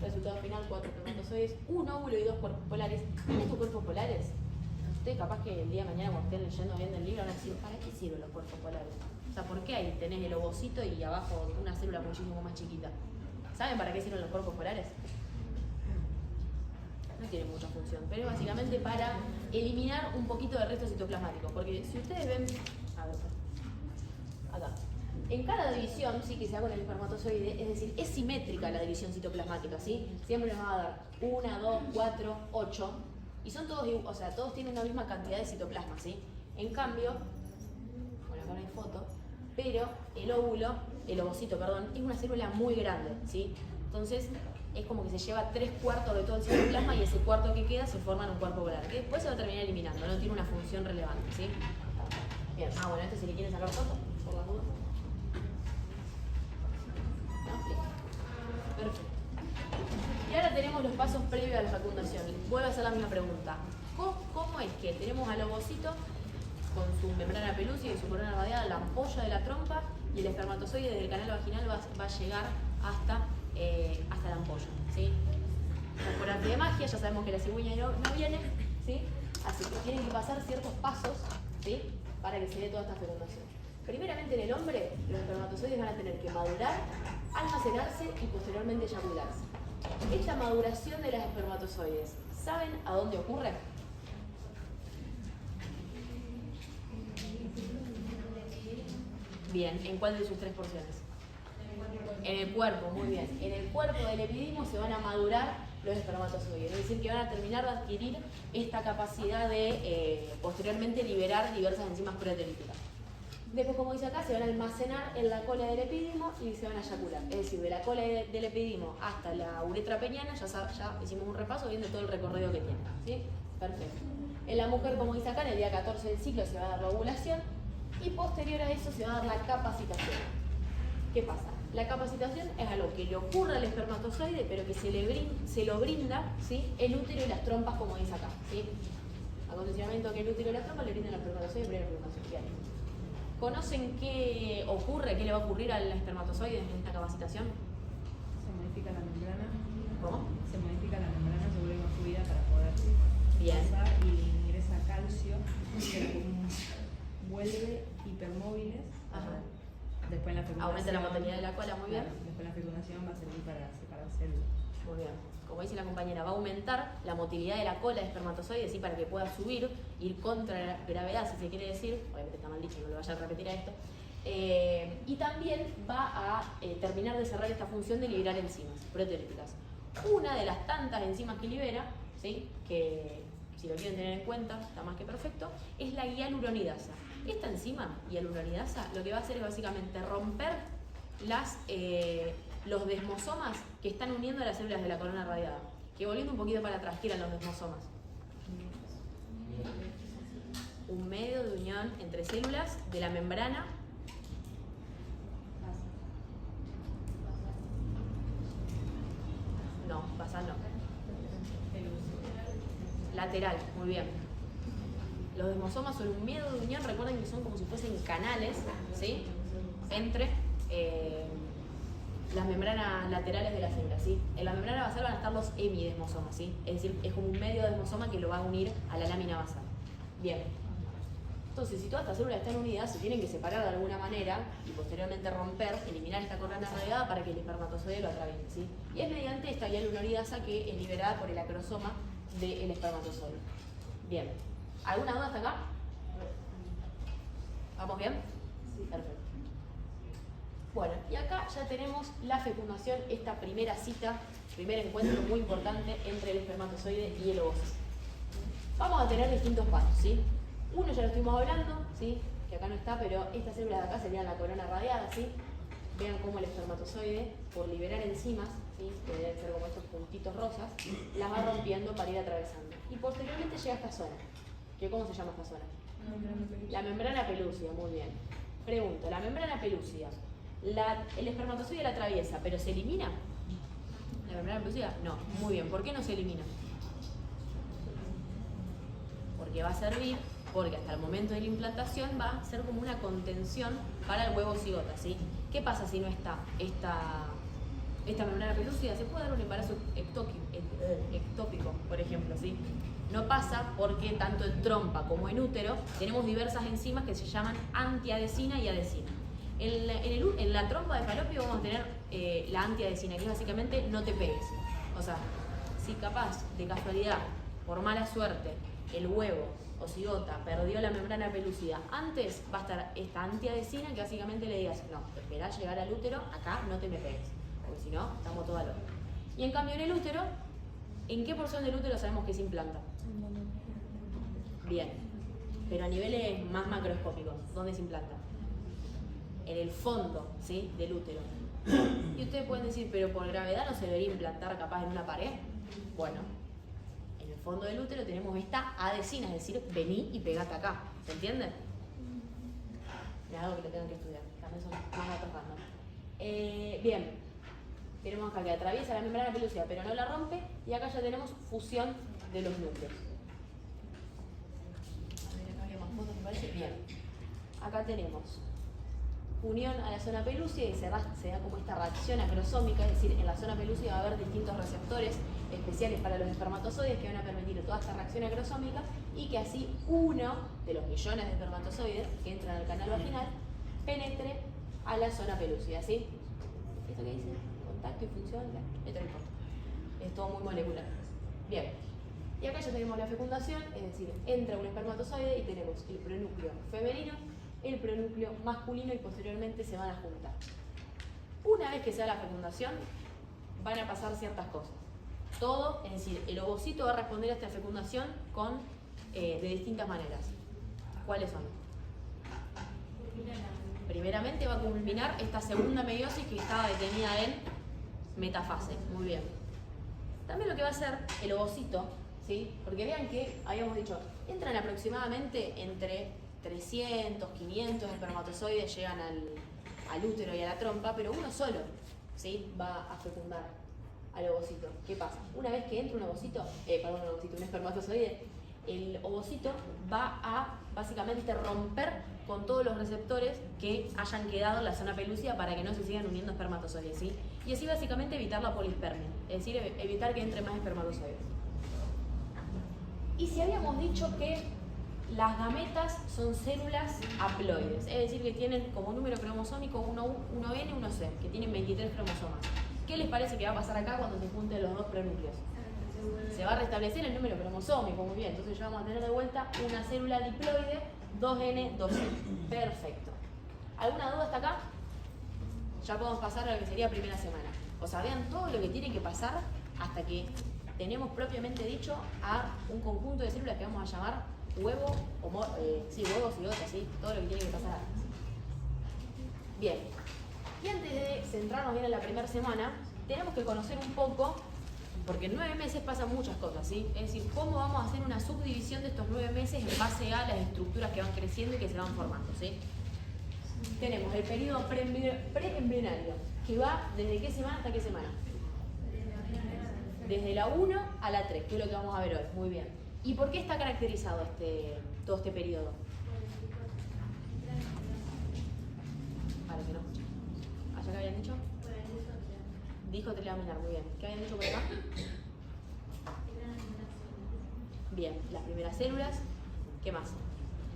Resultado final, 4 espermatozoides, un óvulo y 2 cuerpos polares. ¿Tienen estos cuerpos polares? Ustedes capaz que el día de mañana cuando estén leyendo bien el libro van a decir, ¿para qué sirven los cuerpos polares? O sea, ¿por qué ahí tenés el ovocito y abajo una célula muchísimo más chiquita? ¿Saben para qué sirven los cuerpos polares? No tiene mucha función, pero es básicamente para eliminar un poquito de resto citoplasmático. Porque si ustedes ven, a ver, acá, en cada división, sí, que se da con el espermatozoide, es decir, es simétrica la división citoplasmática, ¿sí? Siempre nos va a dar 1, 2, 4, 8, y son todos, o sea, todos tienen una misma cantidad de citoplasma, ¿sí? En cambio, bueno, acá no hay foto, pero el óvulo, el ovocito, perdón, es una célula muy grande, ¿sí? Entonces, es como que se lleva 3/4 de todo el citoplasma y ese cuarto que queda se forma en un cuerpo polar, que después se va a terminar eliminando, no tiene una función relevante, ¿sí? Bien, bueno, este si le quieren sacar foto, por las dudas. ¿No? Listo. Perfecto. Y ahora tenemos los pasos previos a la fecundación. Vuelvo a hacer la misma pregunta. ¿Cómo es que tenemos al ovocito con su membrana pelúcida y su corona radiada, la ampolla de la trompa, y el espermatozoide del canal vaginal va a llegar hasta la ampolla, ¿sí? Por arte de magia, ya sabemos que la cigüeña no viene, ¿sí? Así que tienen que pasar ciertos pasos, ¿sí? Para que se dé toda esta fecundación. Primeramente en el hombre, los espermatozoides van a tener que madurar, almacenarse y posteriormente eyacularse. Esta maduración de los espermatozoides, ¿saben a dónde ocurre? Bien, ¿en cuál de sus 3 porciones? En el cuerpo, muy bien. En el cuerpo del epidimo se van a madurar los espermatozoides, es decir, que van a terminar de adquirir esta capacidad de posteriormente liberar diversas enzimas proteolíticas. Después, como dice acá, se van a almacenar en la cola del epidimo y se van a eyacular. Es decir, de la cola del epidimo hasta la uretra peniana, ya hicimos un repaso bien de todo el recorrido que tiene. ¿Sí? Perfecto. En la mujer, como dice acá, en el día 14 del ciclo se va a dar la ovulación y posterior a eso se va a dar la capacitación. ¿Qué pasa? La capacitación es algo que le ocurre al espermatozoide, pero que se lo brinda, ¿sí? El útero y las trompas, como dice acá. ¿Sí? Acondicionamiento que el útero y las trompas le brindan al espermatozoide primera fecundación. Bien. ¿Conocen qué ocurre, qué le va a ocurrir al espermatozoide en esta capacitación? Se modifica la membrana. ¿Cómo? Se modifica la membrana, se vuelve más fluida para poder Bien. pasar y ingresa calcio, que vuelve hipermóviles. Ajá. Después la fecundación. Aumenta la motilidad de la cola, muy bien. Claro, después la fecundación va a servir para separar células. Muy bien. Como dice la compañera, va a aumentar la motilidad de la cola de espermatozoide, ¿sí? Para que pueda subir, ir contra la gravedad, si se quiere decir. Obviamente está mal dicho, no lo vaya a repetir a esto. Y también va a terminar de cerrar esta función de liberar enzimas proteolíticas. Una de las tantas enzimas que libera, ¿sí? Que si lo quieren tener en cuenta, está más que perfecto, es la hialuronidasa. Esta enzima, hialuronidasa, lo que va a hacer es básicamente romper los desmosomas que están uniendo a las células de la corona radiada. Que volviendo un poquito para atrás, ¿qué eran los desmosomas? Un medio de unión entre células de la membrana basal no. Lateral, muy bien. Los desmosomas son un medio de unión, recuerden que son como si fuesen canales, ¿sí? Entre las membranas laterales de la célula, ¿sí? En la membrana basal van a estar los hemidesmosomas, ¿sí? Es decir, es como un medio desmosoma que lo va a unir a la lámina basal. Bien. Entonces, si todas estas células están unidas, se tienen que separar de alguna manera y posteriormente romper, eliminar esta corona radiada para que el espermatozoide lo atraviese, ¿sí? Y es mediante esta hialuronidasa que es liberada por el acrosoma del espermatozoide. Bien. ¿Alguna duda hasta acá? ¿Vamos bien? Sí. Perfecto. Bueno, y acá ya tenemos la fecundación, esta primera cita, primer encuentro muy importante entre el espermatozoide y el ovocito. Vamos a tener distintos pasos, ¿sí? Uno ya lo estuvimos hablando, ¿sí? Que acá no está, pero estas células de acá serían la corona radiada, ¿sí? Vean cómo el espermatozoide, por liberar enzimas, ¿sí? Que deben ser como estos puntitos rosas, las va rompiendo para ir atravesando. Y posteriormente llega a esta zona. ¿Cómo se llama esta zona? La membrana pelúcida, muy bien. Pregunto, la membrana pelúcida, el espermatozoide la atraviesa, ¿pero se elimina? ¿La membrana pelúcida? No, muy bien. ¿Por qué no se elimina? Porque va a servir, porque hasta el momento de la implantación va a ser como una contención para el huevo cigota, ¿sí? ¿Qué pasa si no está esta membrana pelúcida? Se puede dar un embarazo ectópico, por ejemplo, ¿sí? No pasa porque tanto en trompa como en útero tenemos diversas enzimas que se llaman antiadesina y adesina. En la trompa de falopio vamos a tener la antiadesina, que es básicamente no te pegues. O sea, si capaz, de casualidad, por mala suerte, el huevo o cigota perdió la membrana pelúcida, antes va a estar esta antiadesina que básicamente le digas, no, espera a llegar al útero, acá no te me pegues, porque si no, estamos toda loca. Y en cambio en el útero, ¿en qué porción del útero sabemos que se implanta? Bien, pero a niveles más macroscópicos, ¿dónde se implanta? En el fondo, ¿sí?, del útero. Y ustedes pueden decir, pero por gravedad no se debería implantar capaz en una pared. Bueno, en el fondo del útero tenemos esta adesina, es decir, vení y pegate acá. ¿Se entiende? Es algo que lo tengan que estudiar, también son más datos random. Bien, tenemos acá que atraviesa la membrana pelúcida pero no la rompe, y acá ya tenemos fusión de los núcleos. A ver, acá había más fotos, ¿me parece? Bien. Acá tenemos unión a la zona pelúcida y se da como esta reacción acrosómica, es decir, en la zona pelúcida va a haber distintos receptores especiales para los espermatozoides que van a permitir toda esta reacción acrosómica y que así uno de los millones de espermatozoides que entran al canal vaginal penetre a la zona pelúcida, ¿sí? ¿Esto qué dice? Contacto y función, esto no importa. Es todo muy molecular. Bien. Y acá ya tenemos la fecundación, es decir, entra un espermatozoide y tenemos el pronúcleo femenino, el pronúcleo masculino y posteriormente se van a juntar. Una vez que se da la fecundación, van a pasar ciertas cosas. Todo, es decir, el ovocito va a responder a esta fecundación de distintas maneras. ¿Cuáles son? Primeramente va a culminar esta segunda meiosis que estaba detenida en metafase. Muy bien. También lo que va a hacer el ovocito, ¿sí? Porque vean que habíamos dicho, entran aproximadamente entre 300, 500 espermatozoides llegan al útero y a la trompa, pero uno solo, ¿sí?, va a fecundar al ovocito. ¿Qué pasa? Una vez que entra un espermatozoide, el ovocito va a básicamente romper con todos los receptores que hayan quedado en la zona pelúcida para que no se sigan uniendo espermatozoides, ¿sí? Y así básicamente evitar la polispermia, es decir, evitar que entre más espermatozoides. Y si habíamos dicho que las gametas son células haploides, es decir, que tienen como número cromosómico 1N y 1C, que tienen 23 cromosomas. ¿Qué les parece que va a pasar acá cuando se junten los dos pronúcleos? Se va a restablecer el número cromosómico, muy bien. Entonces ya vamos a tener de vuelta una célula diploide 2N, 2C. Perfecto. ¿Alguna duda hasta acá? Ya podemos pasar a lo que sería primera semana. O sea, vean todo lo que tiene que pasar hasta que tenemos propiamente dicho a un conjunto de células que vamos a llamar huevo, huevos y otras, ¿sí? Todo lo que tiene que pasar antes. Bien. Y antes de centrarnos bien en la primera semana, tenemos que conocer un poco, porque en 9 meses pasan muchas cosas, ¿sí? Es decir, cómo vamos a hacer una subdivisión de estos 9 meses en base a las estructuras que van creciendo y que se van formando, ¿sí? Tenemos el periodo preembrionario, que va desde qué semana hasta qué semana. Desde la 1 a la 3, que es lo que vamos a ver hoy. Muy bien. ¿Y por qué está caracterizado todo este periodo? Para que no escuchen. ¿Allá qué habían dicho? Disco trilaminar, muy bien. ¿Qué habían dicho por acá? Bien, las primeras células. ¿Qué más?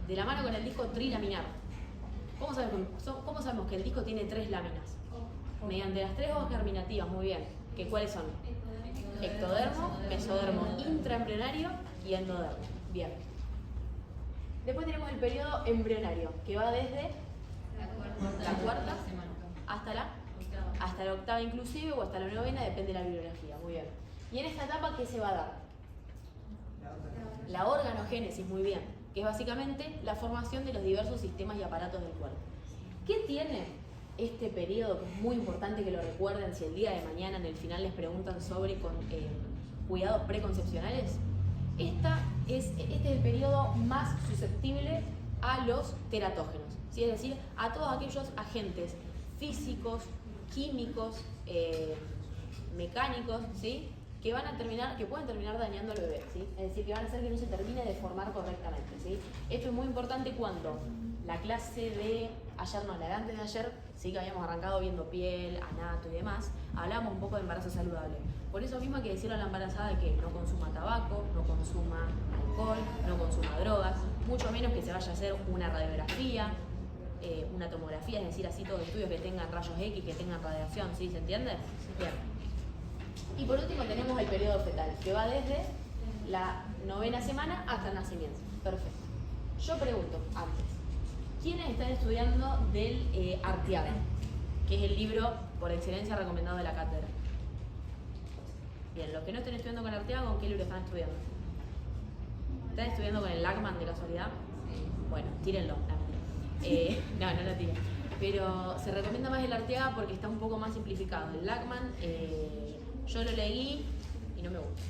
De la mano con el disco trilaminar. ¿Cómo sabemos que el disco tiene 3 láminas? Mediante las 3 hojas germinativas, muy bien. ¿Cuáles son? Ectodermo, mesodermo intraembrionario y endodermo. Bien. Después tenemos el periodo embrionario, que va desde la cuarta hasta la octava inclusive, o hasta la novena, depende de la bibliografía. Muy bien. Y en esta etapa, ¿qué se va a dar? La organogénesis, muy bien, que es básicamente la formación de los diversos sistemas y aparatos del cuerpo. ¿Qué tiene este periodo, que es muy importante que lo recuerden si el día de mañana en el final les preguntan sobre cuidados preconcepcionales? Este es el periodo más susceptible a los teratógenos, ¿sí? Es decir, a todos aquellos agentes físicos, químicos, mecánicos, ¿sí?, que pueden terminar dañando al bebé, ¿sí? Es decir, que van a hacer que no se termine de formar correctamente, ¿sí? Esto es muy importante cuando la clase de ayer, no, la de antes de ayer, sí, que habíamos arrancado viendo piel, anato y demás, hablamos un poco de embarazo saludable. Por eso mismo hay que decirle a la embarazada que no consuma tabaco, no consuma alcohol, no consuma drogas, mucho menos que se vaya a hacer una radiografía, una tomografía, es decir, así todos estudios que tengan rayos X, que tengan radiación, ¿sí? ¿Se entiende? Bien. Y por último tenemos el periodo fetal, que va desde la 9ª semana hasta el nacimiento. Perfecto. Yo pregunto antes, ¿quiénes están estudiando del Arteaga, que es el libro por excelencia recomendado de la cátedra? Bien, los que no estén estudiando con Arteaga, ¿con qué libro están estudiando? ¿Están estudiando con el Lachmann de casualidad? Bueno, tírenlo. No lo tiren. Pero se recomienda más el Arteaga porque está un poco más simplificado. El Lachmann, yo lo leí y no me gusta.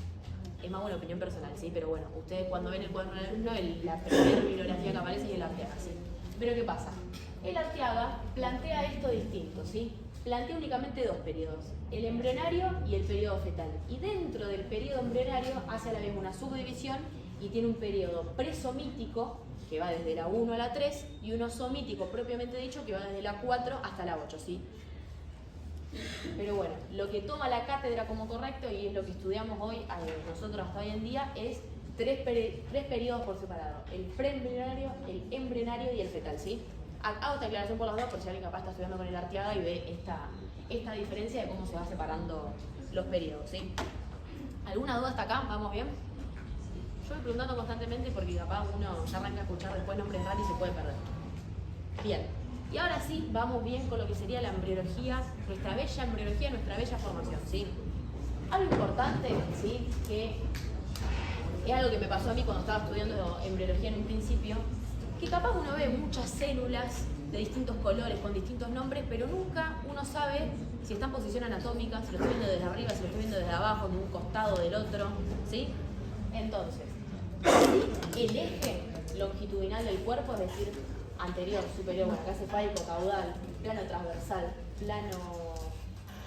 Es más una opinión personal, ¿sí? Pero bueno, ustedes cuando ven el cuaderno del alumno, la primera bibliografía que aparece es el Arteaga, ¿sí? Pero ¿qué pasa? El Arteaga plantea esto distinto, ¿sí? Plantea únicamente dos periodos, el embrionario y el periodo fetal. Y dentro del periodo embrionario hace a la vez una subdivisión y tiene un periodo presomítico, que va desde la 1 a la 3, y uno somítico propiamente dicho, que va desde la 4 hasta la 8, ¿sí? Pero bueno, lo que toma la cátedra como correcto, y es lo que estudiamos hoy, nosotros hasta hoy en día, es tres periodos por separado: el preembrionario, el embrionario y el fetal, ¿sí? Hago esta aclaración por las dos, por si alguien capaz está estudiando con el Arteaga y ve esta diferencia de cómo se va separando los periodos, ¿sí? ¿Alguna duda hasta acá? ¿Vamos bien? Yo voy preguntando constantemente porque capaz uno ya arranca a escuchar después nombres raros y se puede perder. Bien. Y ahora sí, vamos bien con lo que sería la embriología, nuestra bella embriología, nuestra bella formación, ¿sí? Algo importante, ¿sí? Que es algo que me pasó a mí cuando estaba estudiando embriología en un principio, que capaz uno ve muchas células de distintos colores, con distintos nombres, pero nunca uno sabe si está en posición anatómica, si lo estoy viendo desde arriba, si lo estoy viendo desde abajo, de un costado, del otro, ¿sí? Entonces, el eje longitudinal del cuerpo, es decir, anterior, superior, bueno, acá cefálico, caudal, plano transversal, plano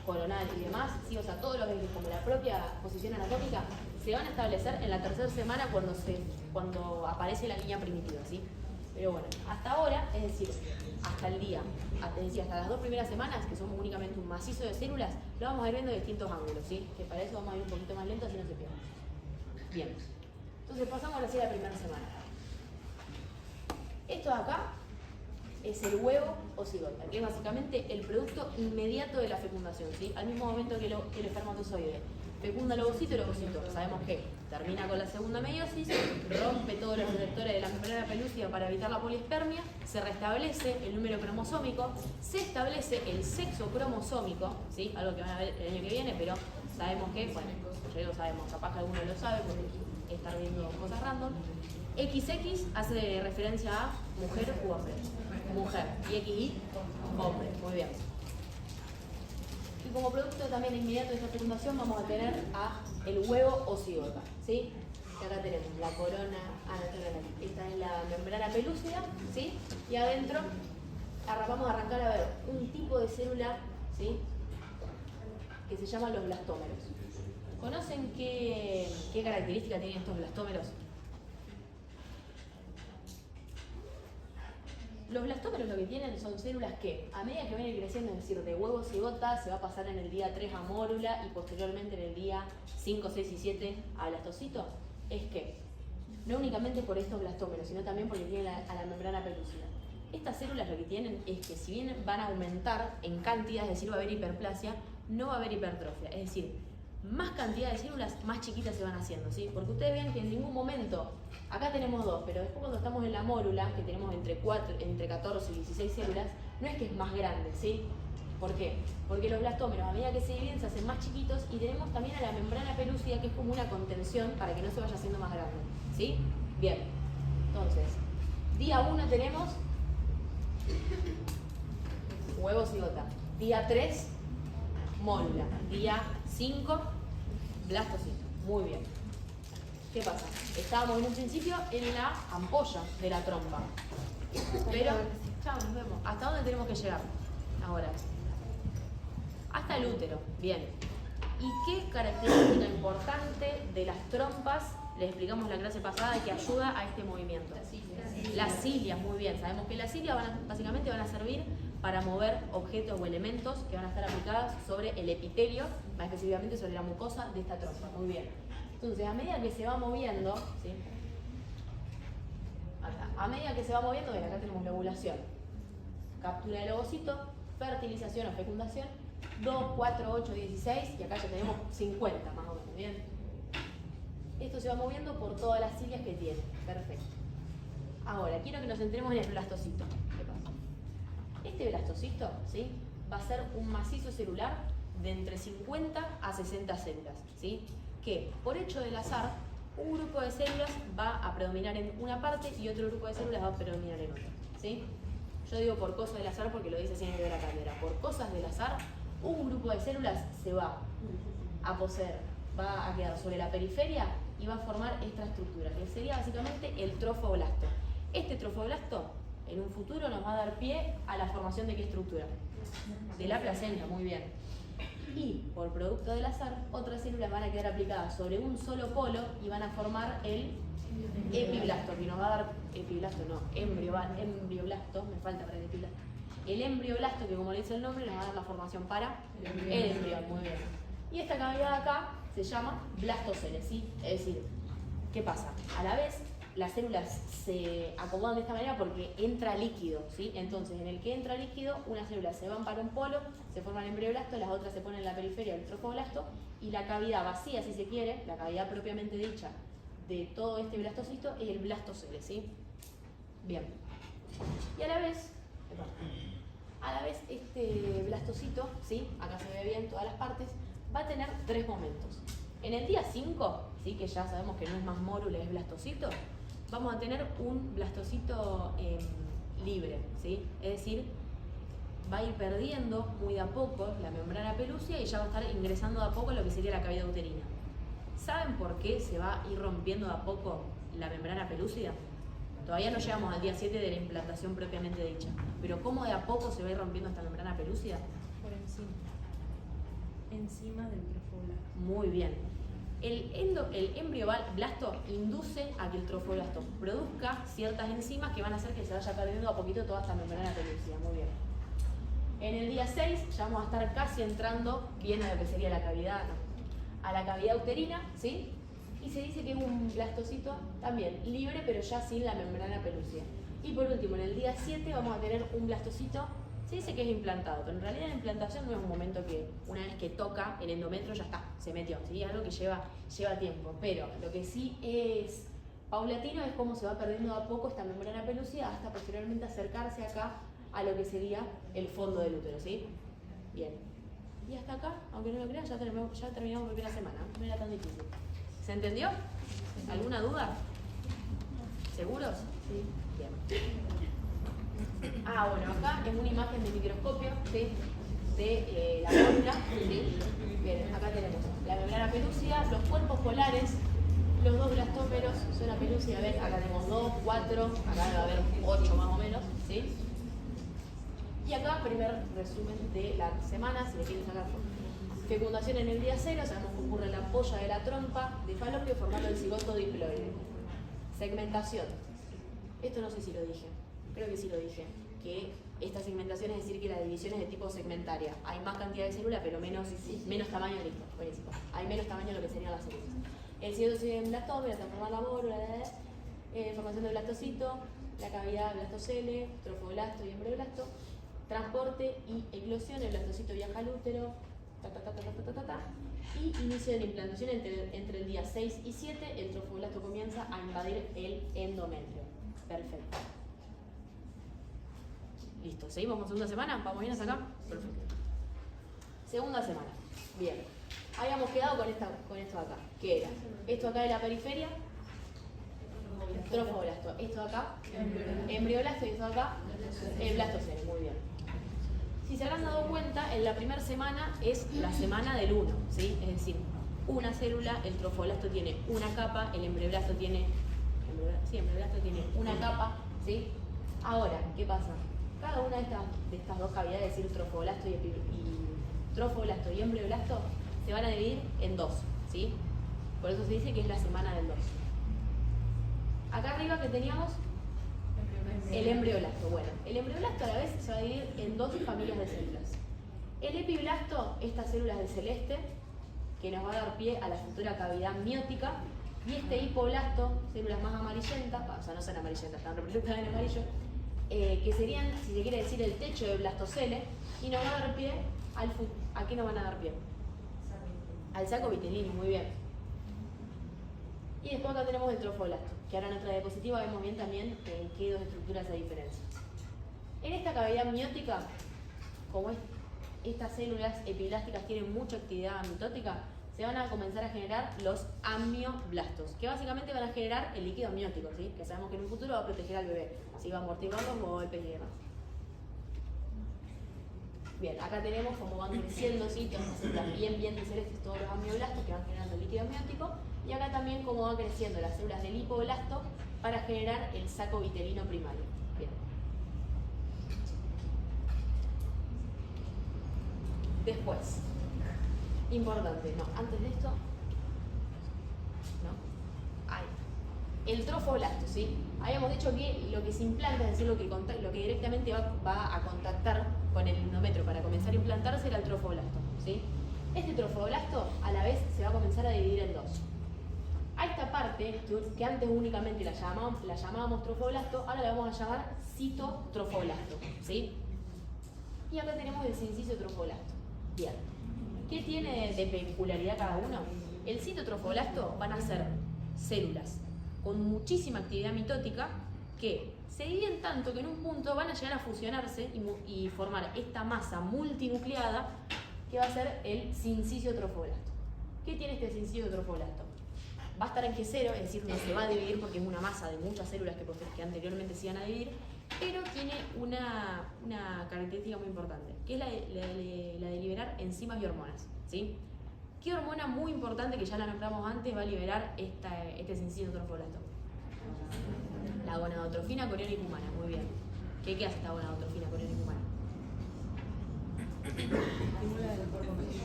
coronal y demás, ¿sí? O sea, todos los ejes como la propia posición anatómica se van a establecer en la 3ª semana cuando aparece la línea primitiva, ¿sí? Pero bueno, hasta ahora, es decir, hasta el día, hasta las 2 primeras semanas, que somos únicamente un macizo de células, lo vamos a ir viendo de distintos ángulos, ¿sí? Que para eso vamos a ir un poquito más lento, así no se pierda. Bien, entonces pasamos ahora sí a la primera semana. Esto de acá es el huevo o cigota, que es básicamente el producto inmediato de la fecundación, ¿sí? Al mismo momento que el espermatozoide fecunda el ovocito, el ovocito sabemos que termina con la segunda meiosis, rompe todos los receptores de la membrana pelúcida para evitar la poliespermia, se restablece el número cromosómico, se establece el sexo cromosómico, ¿sí? Algo que van a ver el año que viene, pero sabemos que, bueno, ya lo sabemos, capaz que alguno lo sabe porque estar viendo cosas random. XX hace referencia a mujer u hombre. Mujer. Y XY, hombre. Muy bien. Y como producto también inmediato de esta fecundación vamos a tener a el huevo o cigota, ¿sí? Que acá tenemos la corona, esta es la membrana pelúcida, ¿sí? Y adentro vamos a arrancar a ver un tipo de célula, ¿sí? Que se llama los blastómeros. ¿Conocen qué características tienen estos blastómeros? Los blastómeros lo que tienen son células que, a medida que vienen creciendo, es decir, de huevo cigota, se va a pasar en el día 3 a mórula y posteriormente en el día 5, 6 y 7 a blastocito, es que, no únicamente por estos blastómeros, sino también porque tienen a la membrana pelúcida. Estas células lo que tienen es que si bien van a aumentar en cantidad, es decir, va a haber hiperplasia, no va a haber hipertrofia, es decir, más cantidad de células, más chiquitas se van haciendo, ¿sí? Porque ustedes ven que en ningún momento, acá tenemos 2, pero después cuando estamos en la mórula, que tenemos entre 14 y 16 células, no es que es más grande, ¿sí? ¿Por qué? Porque los blastómeros, a medida que se dividen, se hacen más chiquitos y tenemos también a la membrana pelúcida, que es como una contención para que no se vaya haciendo más grande, ¿sí? Bien, entonces, día 1 tenemos huevo cigota, día 3, mórula, día 5, blastocito. Muy bien. ¿Qué pasa? Estábamos en un principio en la ampolla de la trompa. Pero, chao, nos vemos. ¿Hasta dónde tenemos que llegar? Ahora. Hasta el útero. Bien. ¿Y qué característica importante de las trompas les explicamos la clase pasada que ayuda a este movimiento? Las cilias, muy bien. Sabemos que las cilias básicamente van a servir para mover objetos o elementos que van a estar aplicados sobre el epitelio, más específicamente sobre la mucosa de esta trompa. Muy bien. Entonces, a medida que se va moviendo, ¿sí? Acá. A medida que se va moviendo, ven, acá tenemos la ovulación, captura del ovocito, fertilización o fecundación, 2, 4, 8, 16, y acá ya tenemos 50 más o menos, ¿bien? Esto se va moviendo por todas las cilias que tiene. Perfecto. Ahora, quiero que nos centremos en el blastocito. ¿Qué pasa? Este blastocito, ¿sí?, va a ser un macizo celular de entre 50 a 60 células, ¿sí?, que por hecho del azar, un grupo de células va a predominar en una parte y otro grupo de células va a predominar en otra, ¿sí? Yo digo por cosas del azar porque lo dice así en el de la cátedra. Por cosas del azar, un grupo de células se va a poseer, va a quedar sobre la periferia y va a formar esta estructura, que sería básicamente el trofoblasto. Este trofoblasto, en un futuro, nos va a dar pie a la formación de qué estructura? De la placenta, muy bien. Y, por producto del azar, otras células van a quedar aplicadas sobre un solo polo y van a formar el epiblasto, que nos va a dar, embrioblasto, me falta para el epiblasto. El embrioblasto, que como le dice el nombre, nos va a dar la formación para el embrión, muy bien. Y esta cavidad acá se llama blastocele, ¿sí? Es decir, ¿qué pasa? A la vez, las células se acomodan de esta manera porque entra líquido, ¿sí? Entonces, en el que entra líquido, unas células se van para un polo, se forman el embrioblasto, las otras se ponen en la periferia del trofoblasto, y la cavidad vacía, si se quiere, la cavidad propiamente dicha de todo este blastocito, es el blastocele, ¿sí? Bien. Y a la vez, este blastocito, ¿sí?, acá se ve bien todas las partes, va a tener 3 momentos. En el día 5, ¿sí?, que ya sabemos que no es más mórula, es blastocito, vamos a tener un blastocito libre, ¿sí? Es decir, va a ir perdiendo muy de a poco la membrana pelúcida y ya va a estar ingresando de a poco lo que sería la cavidad uterina. ¿Saben por qué se va a ir rompiendo de a poco la membrana pelúcida? Todavía no llegamos al día 7 de la implantación propiamente dicha, pero ¿cómo de a poco se va a ir rompiendo esta membrana pelúcida? Por encima. Encima del trofoblasto. Muy bien. El embrioblasto induce a que el trofoblasto produzca ciertas enzimas que van a hacer que se vaya perdiendo a poquito toda esta membrana pelúcida. Muy bien. En el día 6 ya vamos a estar casi entrando bien a lo que sería la cavidad, a la cavidad uterina, ¿sí? Y se dice que es un blastocito también libre, pero ya sin la membrana pelúcida. Y por último, en el día 7 vamos a tener un blastocito, se dice que es implantado, pero en realidad la implantación no es un momento que una vez que toca el endometrio ya está, se metió, ¿sí? Algo que lleva tiempo, pero lo que sí es paulatino es cómo se va perdiendo de a poco esta membrana pelúcida hasta posteriormente acercarse acá a lo que sería el fondo del útero, ¿sí? Bien. Y hasta acá, aunque no lo crean, ya terminamos la primera semana, no era tan difícil. ¿Se entendió? ¿Alguna duda? ¿Seguros? Sí. Bien. Bueno, acá es una imagen de microscopio, ¿sí?, de la córnea, ¿sí? Bien, acá tenemos la membrana pelúcida, los cuerpos polares, los 2 blastómeros son la pelúcida, ven, acá tenemos 2, 4, acá debe haber 8 más o menos, ¿sí? Y acá, primer resumen de la semana, si le quieren sacar fecundación en el día 0, sabemos que ocurre en la polla de la trompa de falopio formando el cigoto diploide. Segmentación. Esto no sé si lo dije, creo que sí lo dije, que esta segmentación es decir que la división es de tipo segmentaria. Hay más cantidad de células, pero menos tamaño, listo, buenísimo. Hay menos tamaño de lo que serían las células. El cigoto se divide en blastómero, transformar la bórula, formación de blastocito, la cavidad blastocele, trofoblasto y embrioblasto, transporte y eclosión, el blastocito viaja al útero, y inicio de la implantación entre el día 6 y 7, el trofoblasto comienza a invadir el endometrio. Perfecto. Listo, ¿seguimos con segunda semana? ¿Vamos bien hasta acá? Perfecto. Segunda semana. Bien. Habíamos quedado con esto de acá. ¿Qué era? Esto acá de la periferia, trofoblasto. Esto de acá, embrioblasto, y esto de acá, blastocele. Muy bien. Si se habrán dado cuenta, en la primera semana es la semana del 1, ¿sí? Es decir, una célula, el trofoblasto tiene una capa, el embrioblasto tiene una capa, ¿sí? Ahora, ¿qué pasa? Cada una de estas 2 cavidades, es decir, trofoblasto y embrioblasto, se van a dividir en 2, ¿sí? Por eso se dice que es la semana del 2. Acá arriba que teníamos El embrioblasto. Bueno, el embrioblasto a la vez se va a dividir en dos familias de células. El epiblasto, estas células del celeste, que nos va a dar pie a la futura cavidad miótica, y este hipoblasto, células más amarillentas, o sea, no son amarillentas, están representadas en amarillo, que serían, si se quiere decir, el techo de blastocele, y nos va a dar pie ¿a qué nos van a dar pie? Al saco vitelini, muy bien. Y después acá tenemos el trofoblasto, que ahora en nuestra diapositiva vemos bien también en qué dos estructuras hay diferencia. En esta cavidad miótica, como estas células epiblásticas tienen mucha actividad mitótica, se van a comenzar a generar los amioblastos, que básicamente van a generar el líquido amniótico, ¿sí? Que sabemos que en un futuro va a proteger al bebé, ¿sí? Va a amortiguar los golpes y demás. Bien, acá tenemos cómo van creciendo, ¿sí? Bien celestes todos los amioblastos que van generando el líquido amniótico, y acá también cómo van creciendo las células del hipoblasto para generar el saco vitelino primario. Bien. Después, importante, no, antes de esto, no, ahí. El trofoblasto, ¿sí? Habíamos dicho que lo que se implanta, es decir, lo que directamente va a contactar con el endometrio para comenzar a implantarse era el trofoblasto, ¿sí? Este trofoblasto a la vez se va a comenzar a dividir en dos. A esta parte, que antes únicamente la llamábamos trofoblasto, ahora la vamos a llamar citotrofoblasto, ¿sí? Y acá tenemos el sincicio trofoblasto. Bien. ¿Qué tiene de peculiaridad cada uno? El citotrofoblasto van a ser células con muchísima actividad mitótica que se dividen tanto que en un punto van a llegar a fusionarse y formar esta masa multinucleada que va a ser el sincicio trofoblasto. ¿Qué tiene este sincicio trofoblasto? Va a estar en G0, es decir, no se va a dividir porque es una masa de muchas células que anteriormente se iban a dividir, pero tiene una característica muy importante, que es la de liberar enzimas y hormonas, ¿sí? ¿Qué hormona muy importante, que ya la nombramos antes, va a liberar este sincicio trofoblasto? La gonadotrofina coriónica humana, muy bien. ¿Qué hace esta gonadotrofina coriónica humana?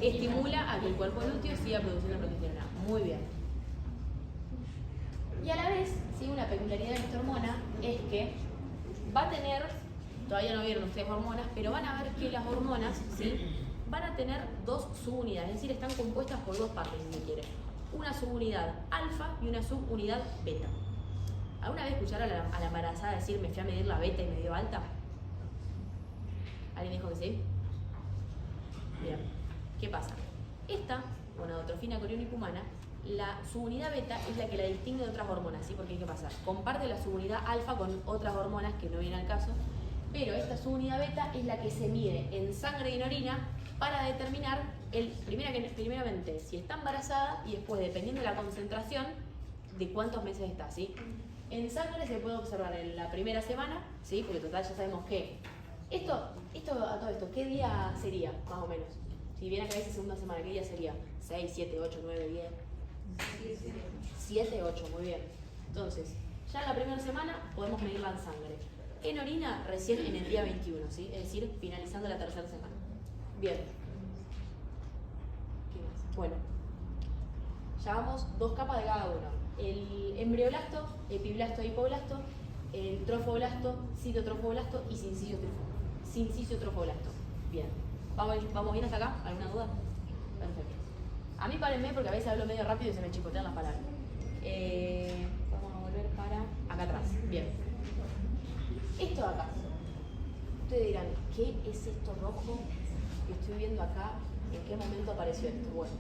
Estimula a que el cuerpo lúteo siga produciendo progesterona. Muy bien. Y a la vez, ¿sí? Una peculiaridad de esta hormona es que va a tener, todavía no vieron ustedes hormonas, pero van a ver que las hormonas, ¿sí? Van a tener dos subunidades, es decir, están compuestas por dos partes, si se quiere. Una subunidad alfa y una subunidad beta. ¿Alguna vez escucharon a la embarazada decir me fui a medir la beta y me dio alta? ¿Alguien dijo que sí? Bien. ¿Qué pasa? Esta gonadotrofina coriónica humana, la subunidad beta es la que la distingue de otras hormonas, ¿sí? Porque ¿qué pasa? Comparte la subunidad alfa con otras hormonas que no vienen al caso, pero esta subunidad beta es la que se mide en sangre y en orina para determinar, primeramente, si está embarazada y después, dependiendo de la concentración, de cuántos meses está, ¿sí? En sangre se puede observar en la primera semana, ¿sí? Porque total ya sabemos que ¿qué día sería, más o menos? Si viene acá dice segunda semana, ¿qué día sería? 6, 7, 8, 9, 10. 7, 8, muy bien. Entonces, ya en la primera semana podemos medirla en sangre. En orina, recién en el día 21, ¿sí? Es decir, finalizando la tercera semana. Bien. ¿Qué más? Bueno, ya vamos dos capas de cada uno. El embrioblasto, epiblasto e hipoblasto, el trofoblasto, citotrofoblasto y sincicio trofoblasto. Bien. ¿Vamos bien hasta acá? ¿Alguna duda? Perfecto. A mí párenme porque a veces hablo medio rápido y se me chicotean las palabras. Vamos a volver para acá atrás. Bien. Esto de acá. Ustedes dirán, ¿qué es esto rojo que estoy viendo acá? ¿En qué momento apareció esto? Bueno.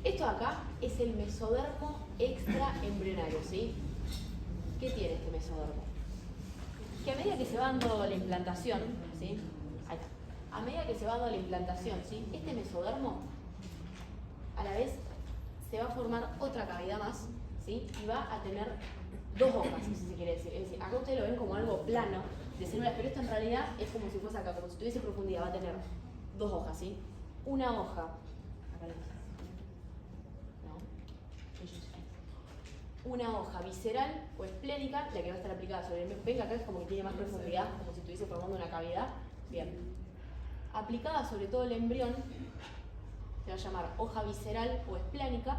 Esto de acá es el mesodermo extraembrionario, ¿sí? ¿Qué tiene este mesodermo? Que a medida que se va dando la implantación, ¿sí? Ahí está. A medida que se va dando la implantación, ¿sí? Este mesodermo, a la vez, se va a formar otra cavidad más, ¿sí? Y va a tener dos hojas, si se quiere decir. Es decir, acá ustedes lo ven como algo plano de células, pero esto en realidad es como si fuese acá, como si tuviese profundidad, va a tener dos hojas, ¿sí? Una hoja, acá una hoja visceral o esplénica, la que va a estar aplicada sobre el embrión. Ven que acá es como que tiene más profundidad, como si estuviese formando una cavidad. Bien. Aplicada sobre todo el embrión, se va a llamar hoja visceral o esplénica,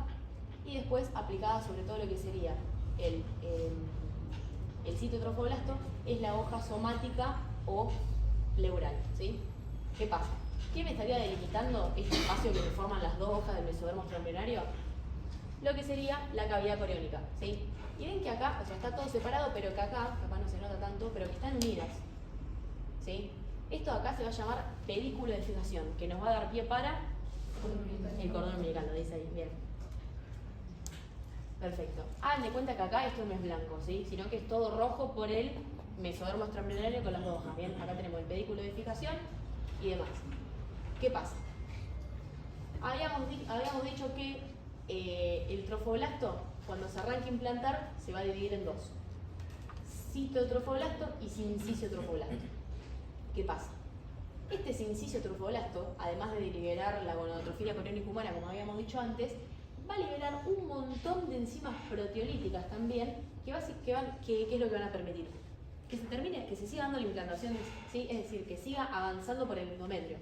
y después aplicada sobre todo lo que sería El citotrofoblasto es la hoja somática o pleural, ¿sí? ¿Qué pasa? ¿Qué me estaría delimitando este espacio que me forman las dos hojas del mesodermo extraembrionario? Lo que sería la cavidad coriónica, ¿sí? Y ven que acá, o sea, está todo separado, pero que acá, capaz no se nota tanto, pero que están unidas, ¿sí? Esto de acá se va a llamar pedículo de fijación, que nos va a dar pie para el cordón umbilical, lo dice ahí, bien. Perfecto. Hagan de cuenta que acá esto no es blanco, ¿sí? Sino que es todo rojo por el mesodermo extraembrionario con las dos hojas, ¿bien? Acá tenemos el pedículo de fijación y demás. ¿Qué pasa? Habíamos dicho que el trofoblasto, cuando se arranca a implantar, se va a dividir en dos: citotrofoblasto y sincisiotrofoblasto. ¿Qué pasa? Este sincisiotrofoblasto, además de liberar la gonadotrofilia coriónica humana, como habíamos dicho antes, va a liberar un montón de enzimas proteolíticas también, que es lo que van a permitir que se siga dando la implantación, ¿sí? Es decir, que siga avanzando por el endometrio.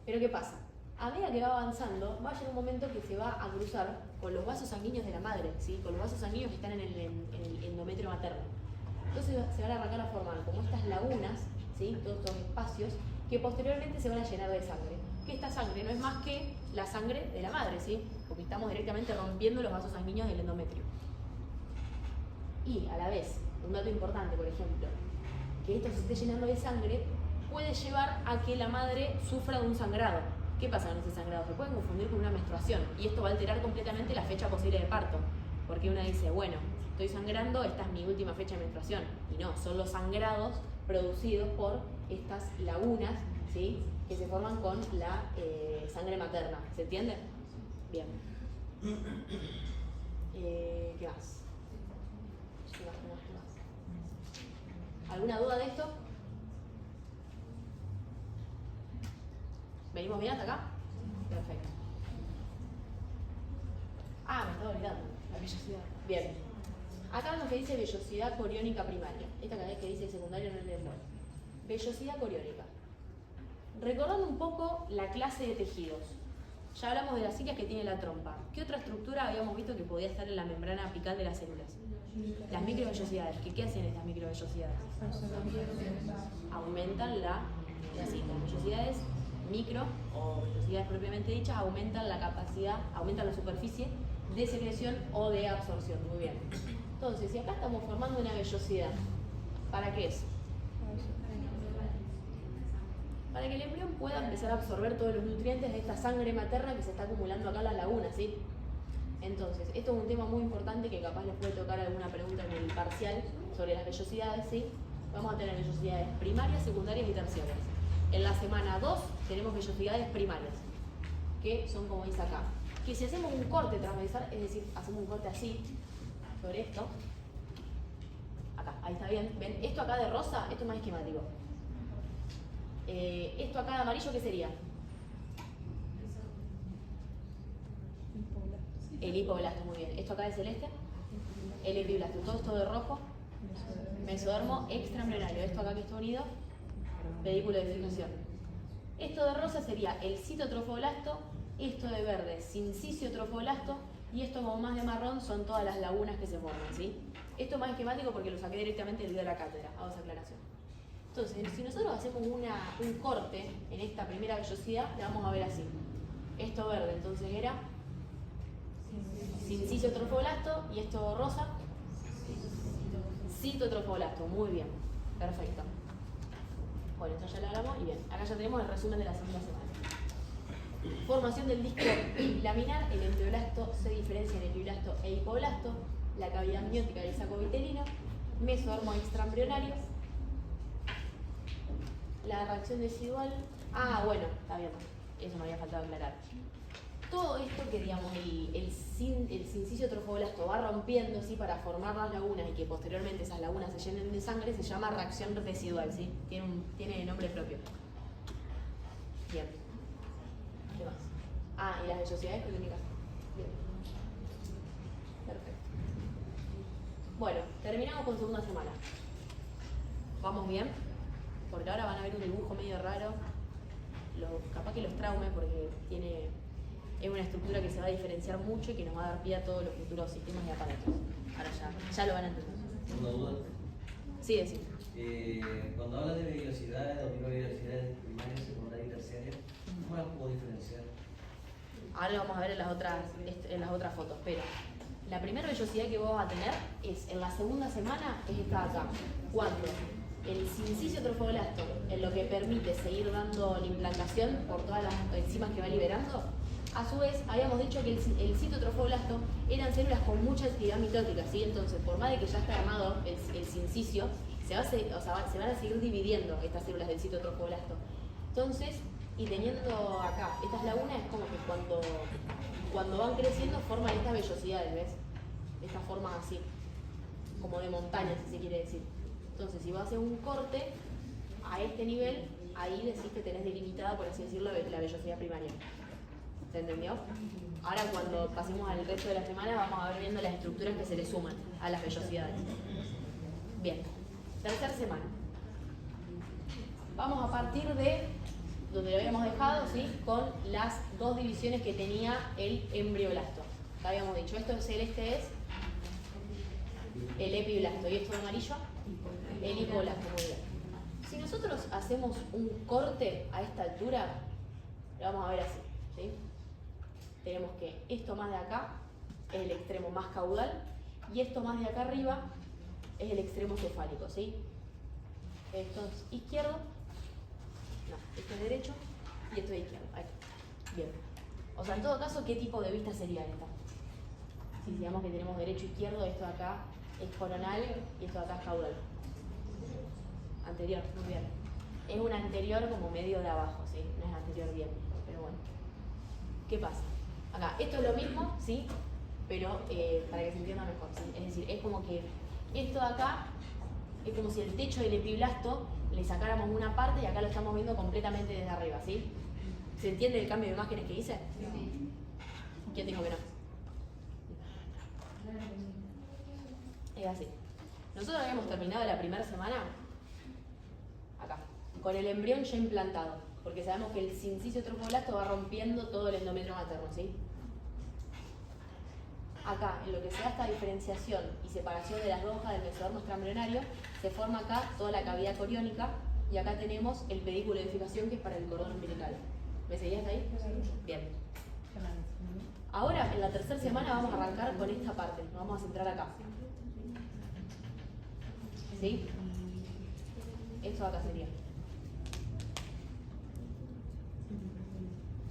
Pero ¿qué pasa? A medida que va avanzando, va a llegar un momento que se va a cruzar con los vasos sanguíneos de la madre, ¿sí? Con los vasos sanguíneos que están en el endometrio materno. Entonces se van a arrancar a formar como estas lagunas, ¿sí? Todos estos espacios, que posteriormente se van a llenar de sangre. Que esta sangre no es más que la sangre de la madre, ¿sí? Porque estamos directamente rompiendo los vasos sanguíneos del endometrio. Y a la vez, un dato importante, por ejemplo, que esto se esté llenando de sangre puede llevar a que la madre sufra de un sangrado. ¿Qué pasa con ese sangrado? Se pueden confundir con una menstruación y esto va a alterar completamente la fecha posible de parto. Porque una dice, bueno, estoy sangrando, esta es mi última fecha de menstruación. Y no, son los sangrados producidos por estas lagunas, ¿sí? Que se forman con la sangre materna. ¿Se entiende? Bien. ¿Qué más? ¿Qué más? ¿Alguna duda de esto? ¿Venimos bien hasta acá? Perfecto. Me estaba olvidando. La vellosidad. Bien. Acá es lo que dice vellosidad coriónica primaria. Esta cada vez que dice secundario no le bueno. Vellosidad coriónica. Recordando un poco la clase de tejidos. Ya hablamos de las cilias que tiene la trompa. ¿Qué otra estructura habíamos visto que podía estar en la membrana apical de las células? Las microvellosidades. ¿Qué hacen estas microvellosidades? Aumentan las vellosidades micro o vellosidades propiamente dichas, aumentan la capacidad, aumentan la superficie de secreción o de absorción. Muy bien. Entonces, si acá estamos formando una vellosidad, ¿para qué es? Para que el embrión pueda empezar a absorber todos los nutrientes de esta sangre materna que se está acumulando acá en las lagunas, ¿sí? Entonces, esto es un tema muy importante que capaz les puede tocar alguna pregunta en el parcial sobre las vellosidades, ¿sí? Vamos a tener vellosidades primarias, secundarias y terciarias. En la semana 2 tenemos vellosidades primarias, que son como dice acá. Que si hacemos un corte transversal, es decir, hacemos un corte así, sobre esto, acá, ahí está bien, ¿ven? Esto acá de rosa, esto es más esquemático. Esto acá de amarillo, ¿qué sería? El hipoblasto, muy bien. Esto acá de celeste, el epiblasto. Todo esto de rojo, mesodermo extraembrionario. Esto acá que está unido, pedículo de fijación. Esto de rosa sería el citotrofoblasto, esto de verde, sincisiotrofoblasto, y esto como más de marrón son todas las lagunas que se forman, ¿sí? Esto es más esquemático porque lo saqué directamente del video de la cátedra, hago esa aclaración. Entonces, si nosotros hacemos un corte en esta primera vellosidad, la vamos a ver así. Esto verde, entonces era sincisiotrofoblasto, y esto rosa, citotrofoblasto. Muy bien, perfecto. Bueno, esto ya lo hablamos y bien. Acá ya tenemos el resumen de la segunda semana. Formación del disco laminar. El embrioblasto se diferencia en epiblasto e hipoblasto. La cavidad amniótica del saco vitelino. Mesodermo extraembrionario. La reacción residual. Bueno, está bien. Eso me había faltado aclarar. Todo esto que, digamos, el sincisiotrofoblasto va rompiendo, ¿sí? Para formar las lagunas y que posteriormente esas lagunas se llenen de sangre, se llama reacción residual, ¿sí? Tiene nombre propio. Bien. ¿Qué más? Y las vellosidades clínicas. Bien. Perfecto. Bueno, terminamos con segunda semana. ¿Vamos bien? Porque ahora van a ver un dibujo medio raro. Capaz que los traume porque es una estructura que se va a diferenciar mucho y que nos va a dar pie a todos los futuros sistemas y aparatos. Ahora ya lo van a entender. ¿Una duda? Sí, decir. Cuando hablas de vellosidades o microvellosidades primarias, secundarias y terciarias, ¿cómo las puedo diferenciar? Ahora lo vamos a ver en las otras fotos, pero la primera vellosidad que vos vas a tener es en la segunda semana, es esta de acá. Cuando el sincicio trofoblasto, en lo que permite seguir dando la implantación por todas las enzimas que va liberando, a su vez habíamos dicho que el citotrofoblasto eran células con mucha actividad mitótica, ¿sí? Entonces, por más de que ya está armado el sincicio, se van a seguir dividiendo estas células del citotrofoblasto. Entonces, y teniendo acá estas lagunas, es como que cuando van creciendo forman estas vellosidades, ¿ves? Esta forma así, como de montaña, si se quiere decir. Entonces, si vos haces un corte a este nivel, ahí decís que tenés delimitada, por así decirlo, la vellosidad primaria. ¿Se entendió? Ahora, cuando pasemos al resto de la semana, vamos a ver viendo las estructuras que se le suman a las vellosidades. Bien, tercera semana. Vamos a partir de donde lo habíamos dejado, ¿sí? Con las dos divisiones que tenía el embrioblasto. Ya habíamos dicho, esto celeste es el epiblasto y esto de amarillo, el hipoblasto. Muy bien. Si nosotros hacemos un corte a esta altura, lo vamos a ver así, ¿sí? Tenemos que esto más de acá es el extremo más caudal y esto más de acá arriba es el extremo cefálico, ¿sí? Esto es izquierdo, no, esto es derecho y esto es izquierdo. Ahí está. Bien. O sea, en todo caso, ¿qué tipo de vista sería esta? Si digamos que tenemos derecho e izquierdo, esto de acá es coronal y esto de acá es caudal. Anterior, muy bien. Es un anterior como medio de abajo, ¿sí? No es anterior bien, pero bueno. ¿Qué pasa? Acá, esto es lo mismo, ¿sí? Pero para que se entienda mejor, ¿sí? Es decir, es como que esto de acá es como si el techo del epiblasto le sacáramos una parte y acá lo estamos viendo completamente desde arriba, ¿sí? ¿Se entiende el cambio de imágenes que hice? Sí. ¿Quién dijo que no? Es así. Nosotros habíamos terminado la primera semana acá, con el embrión ya implantado, porque sabemos que el sincicio trofoblasto va rompiendo todo el endometrio materno, ¿sí? Acá, en lo que se da esta diferenciación y separación de las dos hojas del mesodermo extraembrionario, se forma acá toda la cavidad coriónica y acá tenemos el pedículo de edificación que es para el cordón umbilical. ¿Me seguías hasta ahí? Bien. Ahora, en la tercera semana vamos a arrancar con esta parte, nos vamos a centrar acá. ¿Sí? Esto acá sería.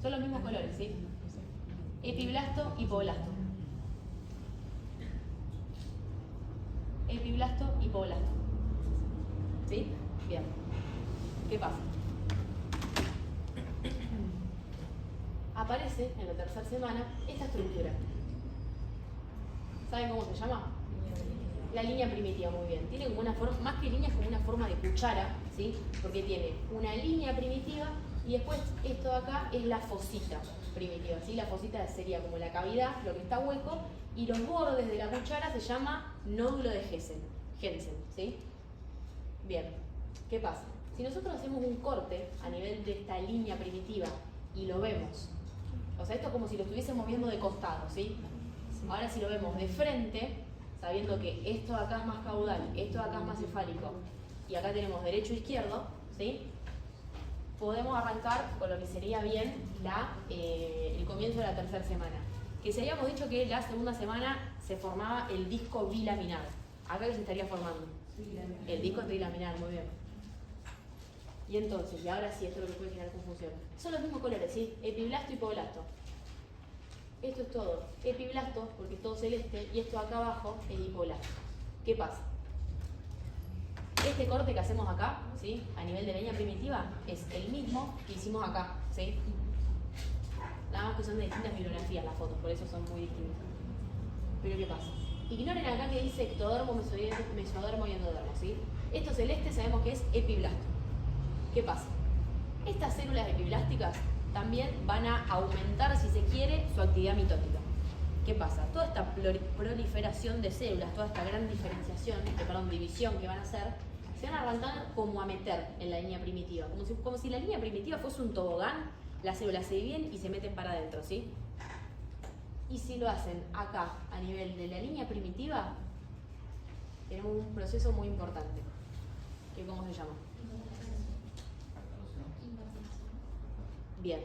Son los mismos colores, ¿sí? Epiblasto, hipoblasto. Epiblasto, hipoblasto. ¿Sí? Bien. ¿Qué pasa? Aparece en la tercera semana esta estructura. ¿Saben cómo se llama? La línea primitiva, muy bien. Tiene como una forma, más que línea, es como una forma de cuchara, ¿sí? Porque tiene una línea primitiva y después esto de acá es la fosita primitiva, ¿sí? La fosita sería como la cavidad, lo que está hueco, y los bordes de la cuchara se llama nódulo de Jensen, ¿sí? Bien, ¿qué pasa? Si nosotros hacemos un corte a nivel de esta línea primitiva y lo vemos, o sea, esto es como si lo estuviésemos viendo de costado, ¿sí? Ahora si lo vemos de frente, sabiendo que esto de acá es más caudal, esto de acá es más cefálico, y acá tenemos derecho e izquierdo, ¿sí? Podemos arrancar con lo que sería bien el comienzo de la tercera semana. Que si habíamos dicho que la segunda semana se formaba el disco bilaminar. Acá que se estaría formando. El disco trilaminar, muy bien. Y entonces, y ahora sí, esto es lo que puede generar confusión. Son los mismos colores, ¿sí? Epiblasto y hipoblasto. Esto es todo. Epiblasto, porque es todo celeste, y esto acá abajo es hipoblasto. ¿Qué pasa? Este corte que hacemos acá, ¿sí? A nivel de línea primitiva, es el mismo que hicimos acá, ¿sí? Nada más que son de distintas bibliografías las fotos, por eso son muy distintas. Pero ¿qué pasa? Ignoren acá que dice ectodermo, mesodermo y endodermo, ¿sí? Esto celeste sabemos que es epiblasto. ¿Qué pasa? Estas células epiblásticas también van a aumentar, si se quiere, su actividad mitótica. ¿Qué pasa? Toda esta proliferación de células, toda esta gran división que van a hacer, se van a arrancar como a meter en la línea primitiva. Como si la línea primitiva fuese un tobogán, las células se dividen y se meten para adentro, ¿sí? Y si lo hacen acá, a nivel de la línea primitiva, tenemos un proceso muy importante. ¿Que cómo se llama? Bien,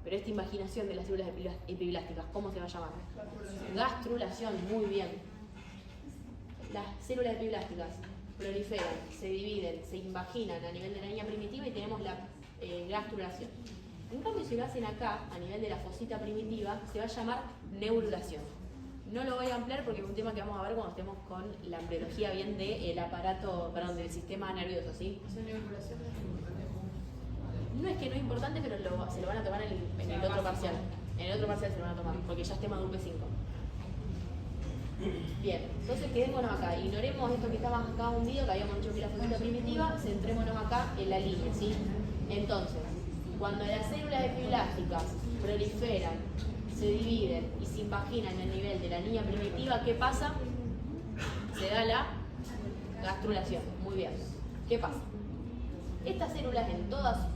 pero esta invaginación de las células epiblásticas, ¿cómo se va a llamar? Gastrulación, muy bien. Las células epiblásticas proliferan, se dividen, se invaginan a nivel de la línea primitiva y tenemos la gastrulación. En cambio, si lo hacen acá, a nivel de la fosita primitiva, se va a llamar neurulación. No lo voy a ampliar porque es un tema que vamos a ver cuando estemos con la embriología bien del aparato, perdón, del sistema nervioso, ¿sí? No es que no es importante, pero se lo van a tomar en el otro parcial. En el otro parcial se lo van a tomar, porque ya es tema de un P5. Bien, entonces quedémonos acá. Ignoremos esto que estaba acá hundido, que habíamos dicho que era fosita primitiva, centrémonos acá en la línea, ¿sí? Entonces, cuando las células epiblásticas proliferan, se dividen y se impaginan en el nivel de la línea primitiva, ¿qué pasa? Se da la gastrulación. Muy bien. ¿Qué pasa? Estas células en todas,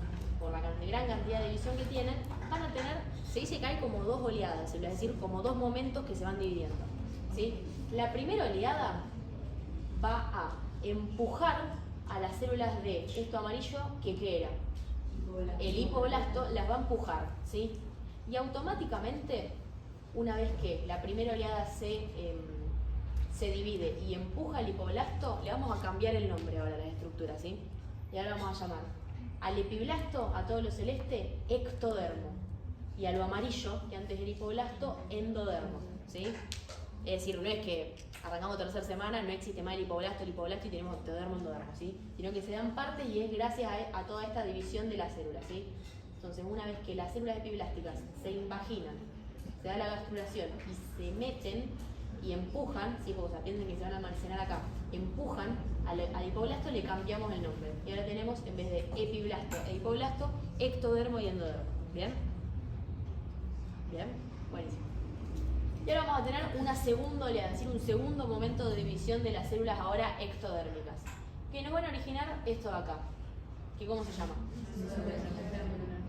por la gran cantidad de división que tienen, van a tener, se dice que hay como dos oleadas, es decir, como dos momentos que se van dividiendo, ¿sí? La primera oleada va a empujar a las células de esto amarillo, que ¿qué era? El hipoblasto las va a empujar, ¿sí? Y automáticamente, una vez que la primera oleada se divide y empuja al hipoblasto, le vamos a cambiar el nombre ahora a la estructura, ¿sí? Y ahora vamos a llamar al epiblasto, a todo lo celeste, ectodermo. Y a lo amarillo, que antes era hipoblasto, endodermo, ¿sí? Es decir, no es que arrancamos tercera semana, no existe más el hipoblasto y tenemos ectodermo, endodermo, ¿sí? Sino que se dan parte y es gracias a toda esta división de las células, ¿sí? Entonces, una vez que las células epiblásticas se invaginan, se da la gastrulación y se meten y empujan, ¿sí? Porque piensen que se van a almacenar acá, empujan al hipoblasto, le cambiamos el nombre. Y ahora tenemos, en vez de epiblasto e hipoblasto, ectodermo y endodermo. ¿Bien? ¿Bien? Buenísimo. Y ahora vamos a tener una segunda oleada, es decir, un segundo momento de división de las células ahora ectodérmicas, que nos van a originar esto de acá. ¿Que cómo se llama?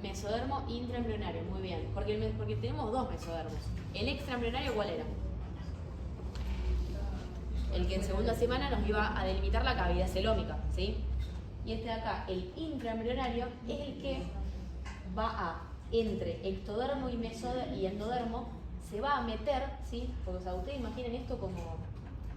Mesodermo intraembrionario, muy bien. Porque tenemos dos mesodermos. ¿El extraembrionario cuál era? El que en segunda semana nos iba a delimitar la cavidad celómica, ¿sí? Y este de acá, el intraembrionario, es el que va a, entre ectodermo y endodermo, se va a meter, ¿sí? Porque, o sea, ustedes imaginen esto como,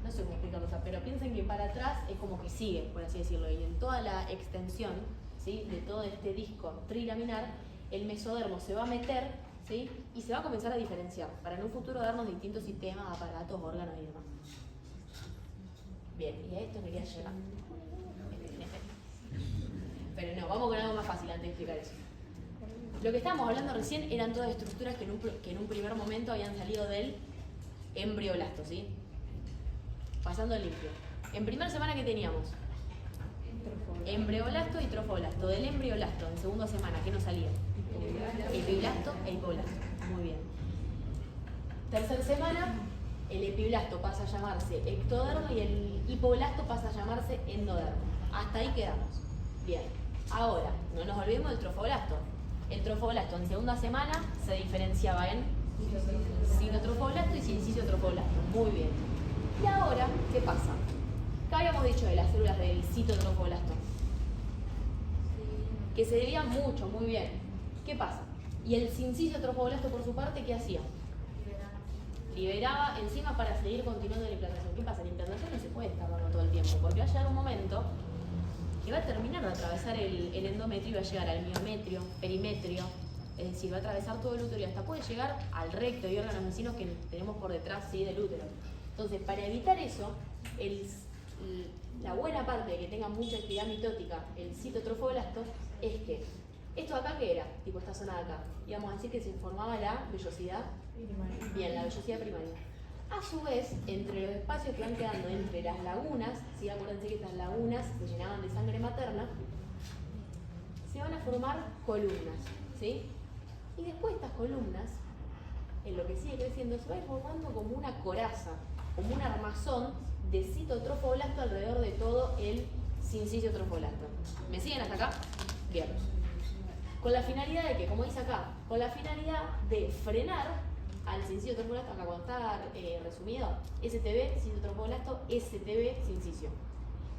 no sé cómo explicarlo, o sea, pero piensen que para atrás es como que sigue, por así decirlo, y en toda la extensión, ¿sí? De todo este disco trilaminar, el mesodermo se va a meter, ¿sí? Y se va a comenzar a diferenciar, para en un futuro darnos distintos sistemas, aparatos, órganos y demás. Bien, y a esto quería llegar. Pero no, vamos con algo más fácil antes de explicar eso. Lo que estábamos hablando recién eran todas estructuras que en un primer momento habían salido del embrioblasto, ¿sí? Pasando limpio. En primera semana, ¿qué teníamos? Embrioblasto y trofoblasto. Del embrioblasto, en segunda semana, ¿qué nos salía? Epiblasto e hipoblasto. Muy bien. Tercera semana, el epiblasto pasa a llamarse ectodermo y el hipoblasto pasa a llamarse endodermo. Hasta ahí quedamos. Bien. Ahora, no nos olvidemos del trofoblasto. El trofoblasto en segunda semana se diferenciaba en citotrofoblasto y sincicitrofoblasto. Muy bien. Y ahora, ¿qué pasa? ¿Qué habíamos dicho de las células del citotrofoblasto? Que se dividían mucho, muy bien. ¿Qué pasa? Y el sincicitrofoblasto, por su parte, ¿qué hacía? Liberaba enzimas para seguir continuando la implantación. ¿Qué pasa? La implantación no se puede estar dando todo el tiempo, porque va a llegar un momento que va a terminar de atravesar el endometrio y va a llegar al miometrio, perimetrio, es decir, va a atravesar todo el útero y hasta puede llegar al recto y órganos vecinos que tenemos por detrás, ¿sí? Del útero. Entonces, para evitar eso, la buena parte de que tenga mucha actividad mitótica el citotrofoblasto es que esto de acá, ¿qué era? Tipo esta zona de acá. Íbamos a decir que se formaba la vellosidad. Bien, la vellosidad primaria. A su vez, entre los espacios que van quedando entre las lagunas, ¿sí? Acuérdense que estas lagunas se llenaban de sangre materna, se van a formar columnas, ¿sí? Y después estas columnas, en lo que sigue creciendo, se va a ir formando como una coraza, como un armazón de citotrofoblasto alrededor de todo el sincicitrofoblasto. ¿Me siguen hasta acá? Bien. Con la finalidad de que, como dice acá, con la finalidad de frenar al sincicitrofoblasto, acá cuando está resumido, STB, citotrofoblasto, STB, sincicio.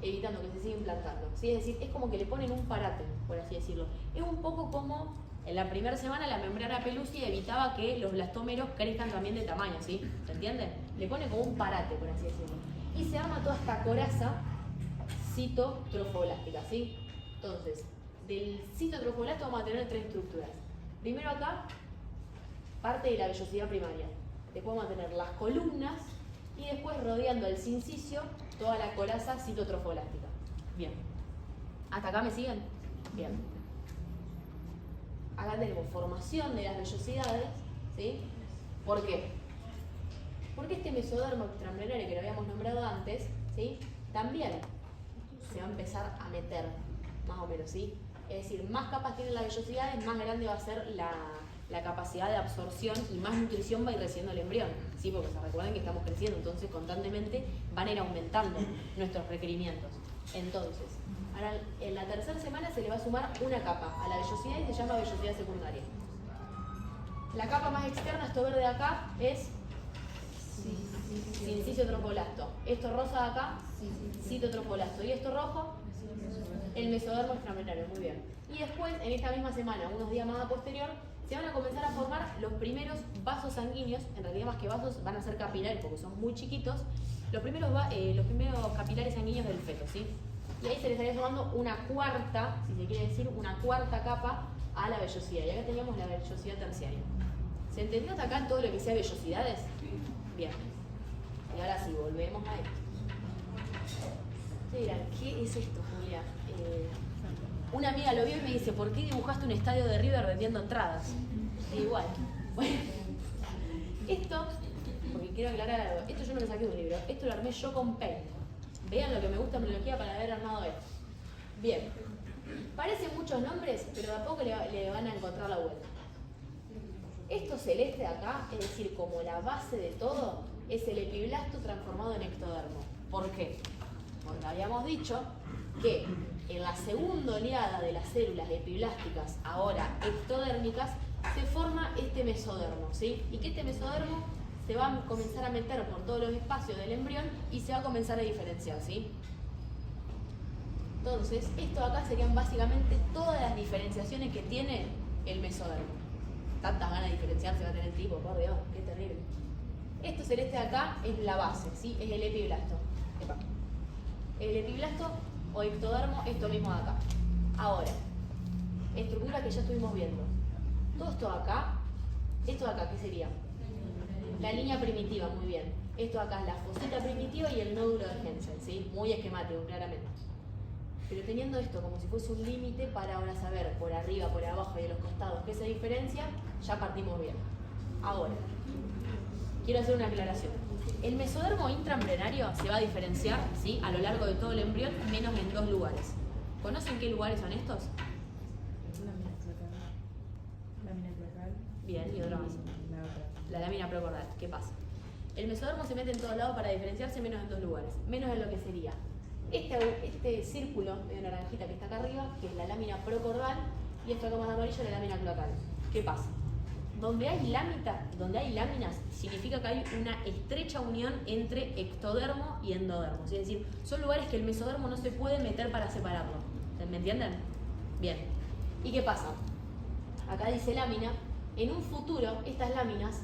evitando que se siga implantando, ¿sí? Es decir, es como que le ponen un parate, por así decirlo. Es un poco como en la primera semana la membrana pelúcida evitaba que los blastómeros crezcan también de tamaño, ¿sí? ¿Se entiende? Le pone como un parate, por así decirlo. Y se arma toda esta coraza citotrofoblástica, ¿sí? Entonces, del citotrofoblasto vamos a tener 3 estructuras. Primero acá, parte de la vellosidad primaria. Después vamos a tener las columnas y después rodeando el sincicio toda la coraza citotrofoblástica. Bien. ¿Hasta acá me siguen? Bien. Acá tenemos formación de las vellosidades, ¿sí? ¿Por qué? Porque este mesodermo extraembrionario que lo habíamos nombrado antes, ¿sí? También se va a empezar a meter, más o menos, ¿sí? Es decir, más capas tienen las vellosidades, más grande va a ser la capacidad de absorción y más nutrición va a ir recibiendo el embrión, ¿sí? Porque se recuerden que estamos creciendo, entonces constantemente van a ir aumentando nuestros requerimientos. Entonces, ahora en la tercera semana se le va a sumar una capa a la vellosidad y se llama vellosidad secundaria. La capa más externa, esto verde de acá, es sincicio trofoblasto. Esto rosa de acá, citotrofoblasto. Y esto rojo, el mesodermo extraembrionario. Muy bien. Y después, en esta misma semana, unos días más a posterior, se van a comenzar a formar los primeros vasos sanguíneos. En realidad, más que vasos, van a ser capilares porque son muy chiquitos. Los primeros capilares sanguíneos del feto, ¿sí? Y ahí se le estaría sumando una cuarta, si se quiere decir, una cuarta capa a la vellosidad. Y acá teníamos la vellosidad terciaria. ¿Se entendió hasta acá todo lo que sea vellosidades? Bien. Y ahora sí, volvemos a esto. Ustedes dirán, ¿qué es esto, Julia? Una amiga lo vio y me dice, ¿por qué dibujaste un estadio de River vendiendo entradas? Igual. Bueno, esto, porque quiero aclarar algo, esto yo no lo saqué de un libro, esto lo armé yo con Paint. Vean lo que me gusta en biología para haber armado esto. Bien. Parecen muchos nombres, pero de a poco le van a encontrar la vuelta. Esto celeste de acá, es decir, como la base de todo, es el epiblasto transformado en ectodermo. ¿Por qué? Porque habíamos dicho que en la segunda oleada de las células epiblásticas, ahora ectodérmicas, se forma este mesodermo, ¿sí? Y que este mesodermo se va a comenzar a meter por todos los espacios del embrión y se va a comenzar a diferenciar, ¿sí? Entonces, esto de acá serían básicamente todas las diferenciaciones que tiene el mesodermo. Tantas ganas de diferenciarse va a tener el tipo, por Dios, qué terrible. Esto celeste de acá es la base, ¿sí? Es el epiblasto. Epa. El epiblasto o ectodermo, esto mismo de acá. Ahora, estructura que ya estuvimos viendo. Todo esto de acá, ¿qué sería? La línea primitiva, muy bien. Esto de acá es la fosita primitiva y el nódulo de Hensen, ¿sí? Muy esquemático, claramente. Pero teniendo esto como si fuese un límite para ahora saber por arriba, por abajo y de los costados qué se diferencia, ya partimos bien. Ahora, quiero hacer una aclaración. El mesodermo intraembrionario se va a diferenciar, ¿sí?, a lo largo de todo el embrión, menos en 2 lugares. ¿Conocen qué lugares son estos? Lámina cloacal. Bien, y otro más. La lámina precordial. ¿Qué pasa? El mesodermo se mete en todos lados para diferenciarse menos en 2 lugares. Menos en lo que sería este círculo medio naranjita que está acá arriba, que es la lámina procordal, y esto acá más amarillo, la lámina cloacal. ¿Qué pasa? Donde hay láminas, significa que hay una estrecha unión entre ectodermo y endodermo. Es decir, son lugares que el mesodermo no se puede meter para separarlo. ¿Me entienden? Bien. ¿Y qué pasa? Acá dice lámina. En un futuro, estas láminas,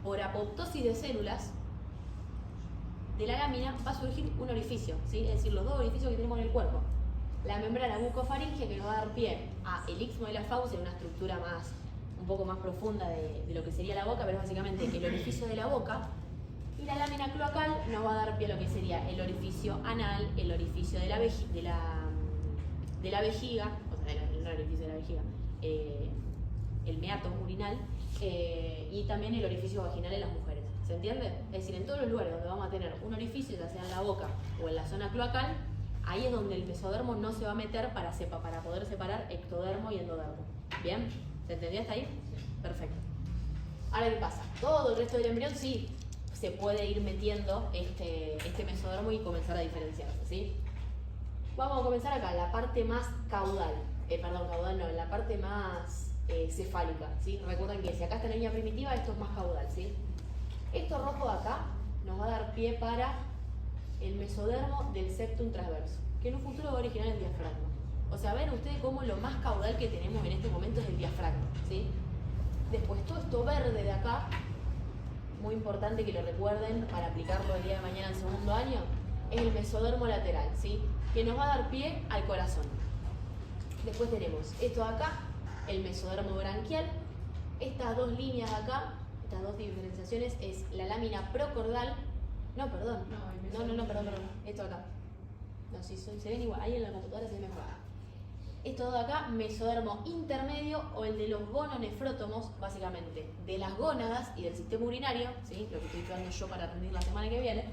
por apoptosis de células, de la lámina va a surgir un orificio, ¿sí? Es decir, los 2 orificios que tenemos en el cuerpo. La membrana bucofaringe, que nos va a dar pie a el istmo de la fauce, una estructura un poco más profunda de lo que sería la boca, pero es básicamente el orificio de la boca. Y la lámina cloacal nos va a dar pie a lo que sería el orificio anal, el orificio de la vejiga, o sea, el orificio de la vejiga, el meato urinal, y también el orificio vaginal en las mujeres. ¿Se entiende? Es decir, en todos los lugares donde vamos a tener un orificio, ya sea en la boca o en la zona cloacal, ahí es donde el mesodermo no se va a meter para poder separar ectodermo y endodermo. ¿Bien? ¿Se entendió hasta ahí? Perfecto. Ahora, ¿qué pasa? Todo el resto del embrión sí se puede ir metiendo este mesodermo y comenzar a diferenciarse, ¿sí? Vamos a comenzar acá, la parte más caudal. La parte más cefálica, ¿sí? Recuerden que si acá está la línea primitiva, esto es más caudal, ¿sí? Esto rojo de acá nos va a dar pie para el mesodermo del septum transverso, que en un futuro va a originar el diafragma. O sea, ven ustedes cómo lo más caudal que tenemos en este momento es el diafragma, ¿sí? Después todo esto verde de acá, muy importante que lo recuerden para aplicarlo el día de mañana en segundo año, es el mesodermo lateral, ¿sí? Que nos va a dar pie al corazón. Después tenemos esto de acá, el mesodermo branquial. Estas dos líneas de acá, estas dos diferenciaciones, es la lámina procordal. No, perdón. No, perdón. Esto de acá. No, si se ven igual, ahí en la computadora se ve mejor. Esto de acá, mesodermo intermedio o el de los gononefrótomos, básicamente, de las gónadas y del sistema urinario, ¿sí? Lo que estoy estudiando yo para rendir la semana que viene.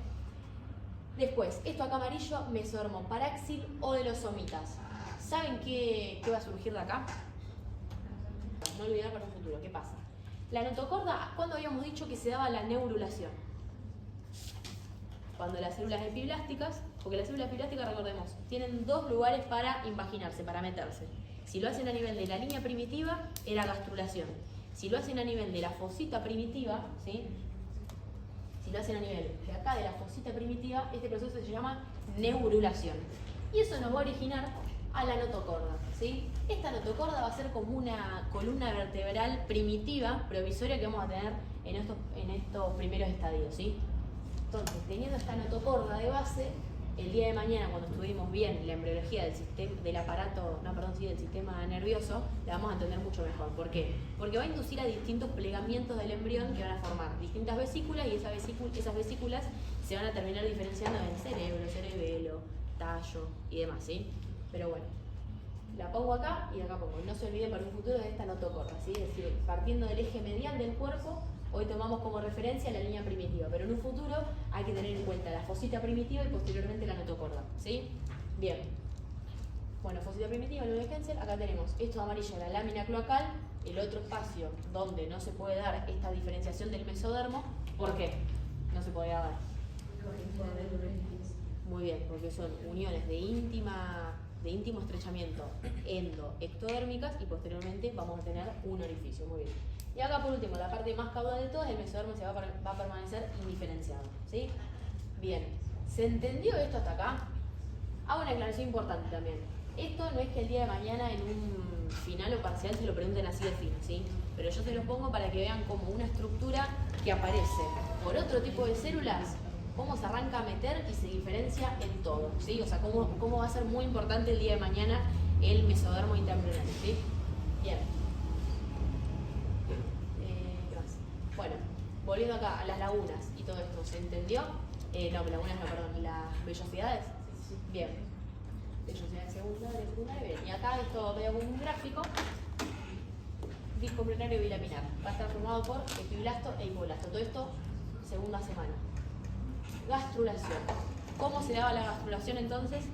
Después, esto acá amarillo, mesodermo paráxil o de los somitas. ¿Saben qué va a surgir de acá? No olvidar para un futuro, ¿qué pasa? La notocorda, ¿cuándo habíamos dicho que se daba la neurulación? Cuando las células epiblásticas, porque las células epiblásticas, recordemos, tienen dos lugares para invaginarse, para meterse. Si lo hacen a nivel de la línea primitiva, era gastrulación. Si lo hacen a nivel de la fosita primitiva, ¿sí? Si lo hacen a nivel de acá, de la fosita primitiva, este proceso se llama neurulación. Y eso nos va a originar a la notocorda, ¿sí? Esta notocorda va a ser como una columna vertebral primitiva, provisoria, que vamos a tener en estos primeros estadios, ¿sí? Entonces, teniendo esta notocorda de base, el día de mañana, cuando estudimos bien la embriología del sistema nervioso, la vamos a entender mucho mejor. ¿Por qué? Porque va a inducir a distintos plegamientos del embrión que van a formar distintas vesículas, y esas vesículas se van a terminar diferenciando en cerebro, cerebelo, tallo y demás, ¿sí? Pero bueno, la pongo acá y acá pongo. No se olviden para un futuro de esta notocorda, ¿sí? Es decir, partiendo del eje medial del cuerpo, hoy tomamos como referencia la línea primitiva, pero en un futuro hay que tener en cuenta la fosita primitiva y posteriormente la notocorda, ¿sí? Bien. Bueno, fosita primitiva, el Hensel, acá tenemos esto de amarillo, la lámina cloacal, el otro espacio donde no se puede dar esta diferenciación del mesodermo. ¿Por qué? No se podría dar. Muy bien, porque son uniones de íntimo estrechamiento ectodérmicas y posteriormente vamos a tener un orificio. Muy bien. Y acá por último, la parte más caudal de todas, el mesodermo va a permanecer indiferenciado, ¿sí? Bien, ¿se entendió esto hasta acá? Hago una aclaración importante también. Esto no es que el día de mañana en un final o parcial se lo pregunten así de fino, ¿sí? Pero yo se los pongo para que vean como una estructura que aparece por otro tipo de células, cómo se arranca a meter y se diferencia en todo, ¿sí? O sea, cómo va a ser muy importante el día de mañana el mesodermo intraembrionario, ¿sí? Bien. Gracias. Bueno, volviendo acá a las lagunas y todo esto, ¿se entendió? Lagunas no, perdón, las vellosidades. Bien. Vellosidades secundaria, bien. Y acá esto veo como un gráfico. Disco embrionario bilaminar. Va a estar formado por epiblasto e hipoblasto. Todo esto, segunda semana. Gastrulación. ¿Cómo se daba la gastrulación entonces?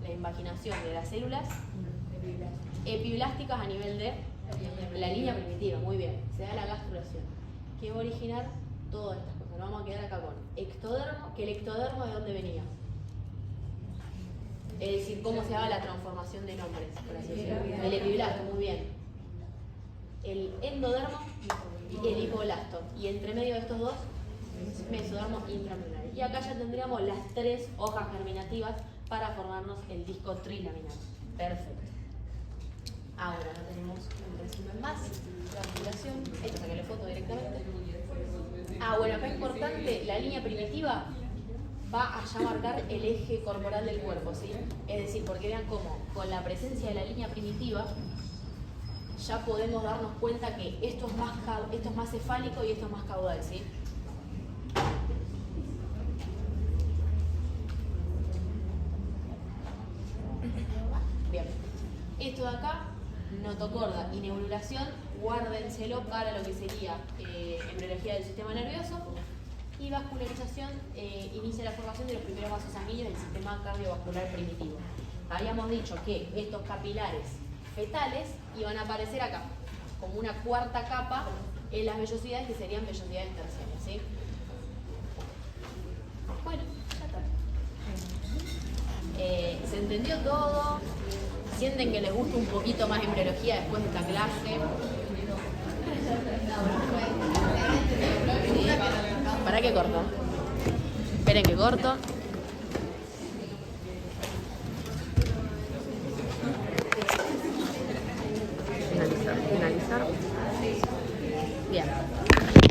La invaginación de las células epiblásticas a nivel de la línea primitiva. Muy bien, se da la gastrulación, que va a originar todas estas cosas. Nos vamos a quedar acá con ectodermo, que el ectodermo ¿de dónde venía? Es decir, cómo se daba la transformación de nombres, por así decirlo. El epiblasto, muy bien. El endodermo y el hipoblasto. Y entre medio de estos dos, mesodermo intraembrionario. Y acá ya tendríamos las tres hojas germinativas para formarnos el disco trilaminar. Perfecto. Ahora no tenemos un resumen más. Gastrulación. Esto saqué la foto directamente. Bueno, acá es importante, la línea primitiva va a ya marcar el eje corporal del cuerpo, ¿sí? Es decir, porque vean cómo con la presencia de la línea primitiva ya podemos darnos cuenta que esto es más cefálico y esto es más caudal, ¿sí? Bien. Esto de acá, notocorda y neurulación, guárdenselo para lo que sería embriología del sistema nervioso. Y vascularización inicia la formación de los primeros vasos sanguíneos del sistema cardiovascular primitivo. Habíamos dicho que estos capilares fetales iban a aparecer acá, como una cuarta capa en las vellosidades que serían vellosidades terciarias, ¿sí? Bueno, ya está. ¿Se entendió todo? ¿Sienten que les gusta un poquito más embriología después de esta clase? ¿Para qué corto? Esperen que corto. Finalizar. Bien.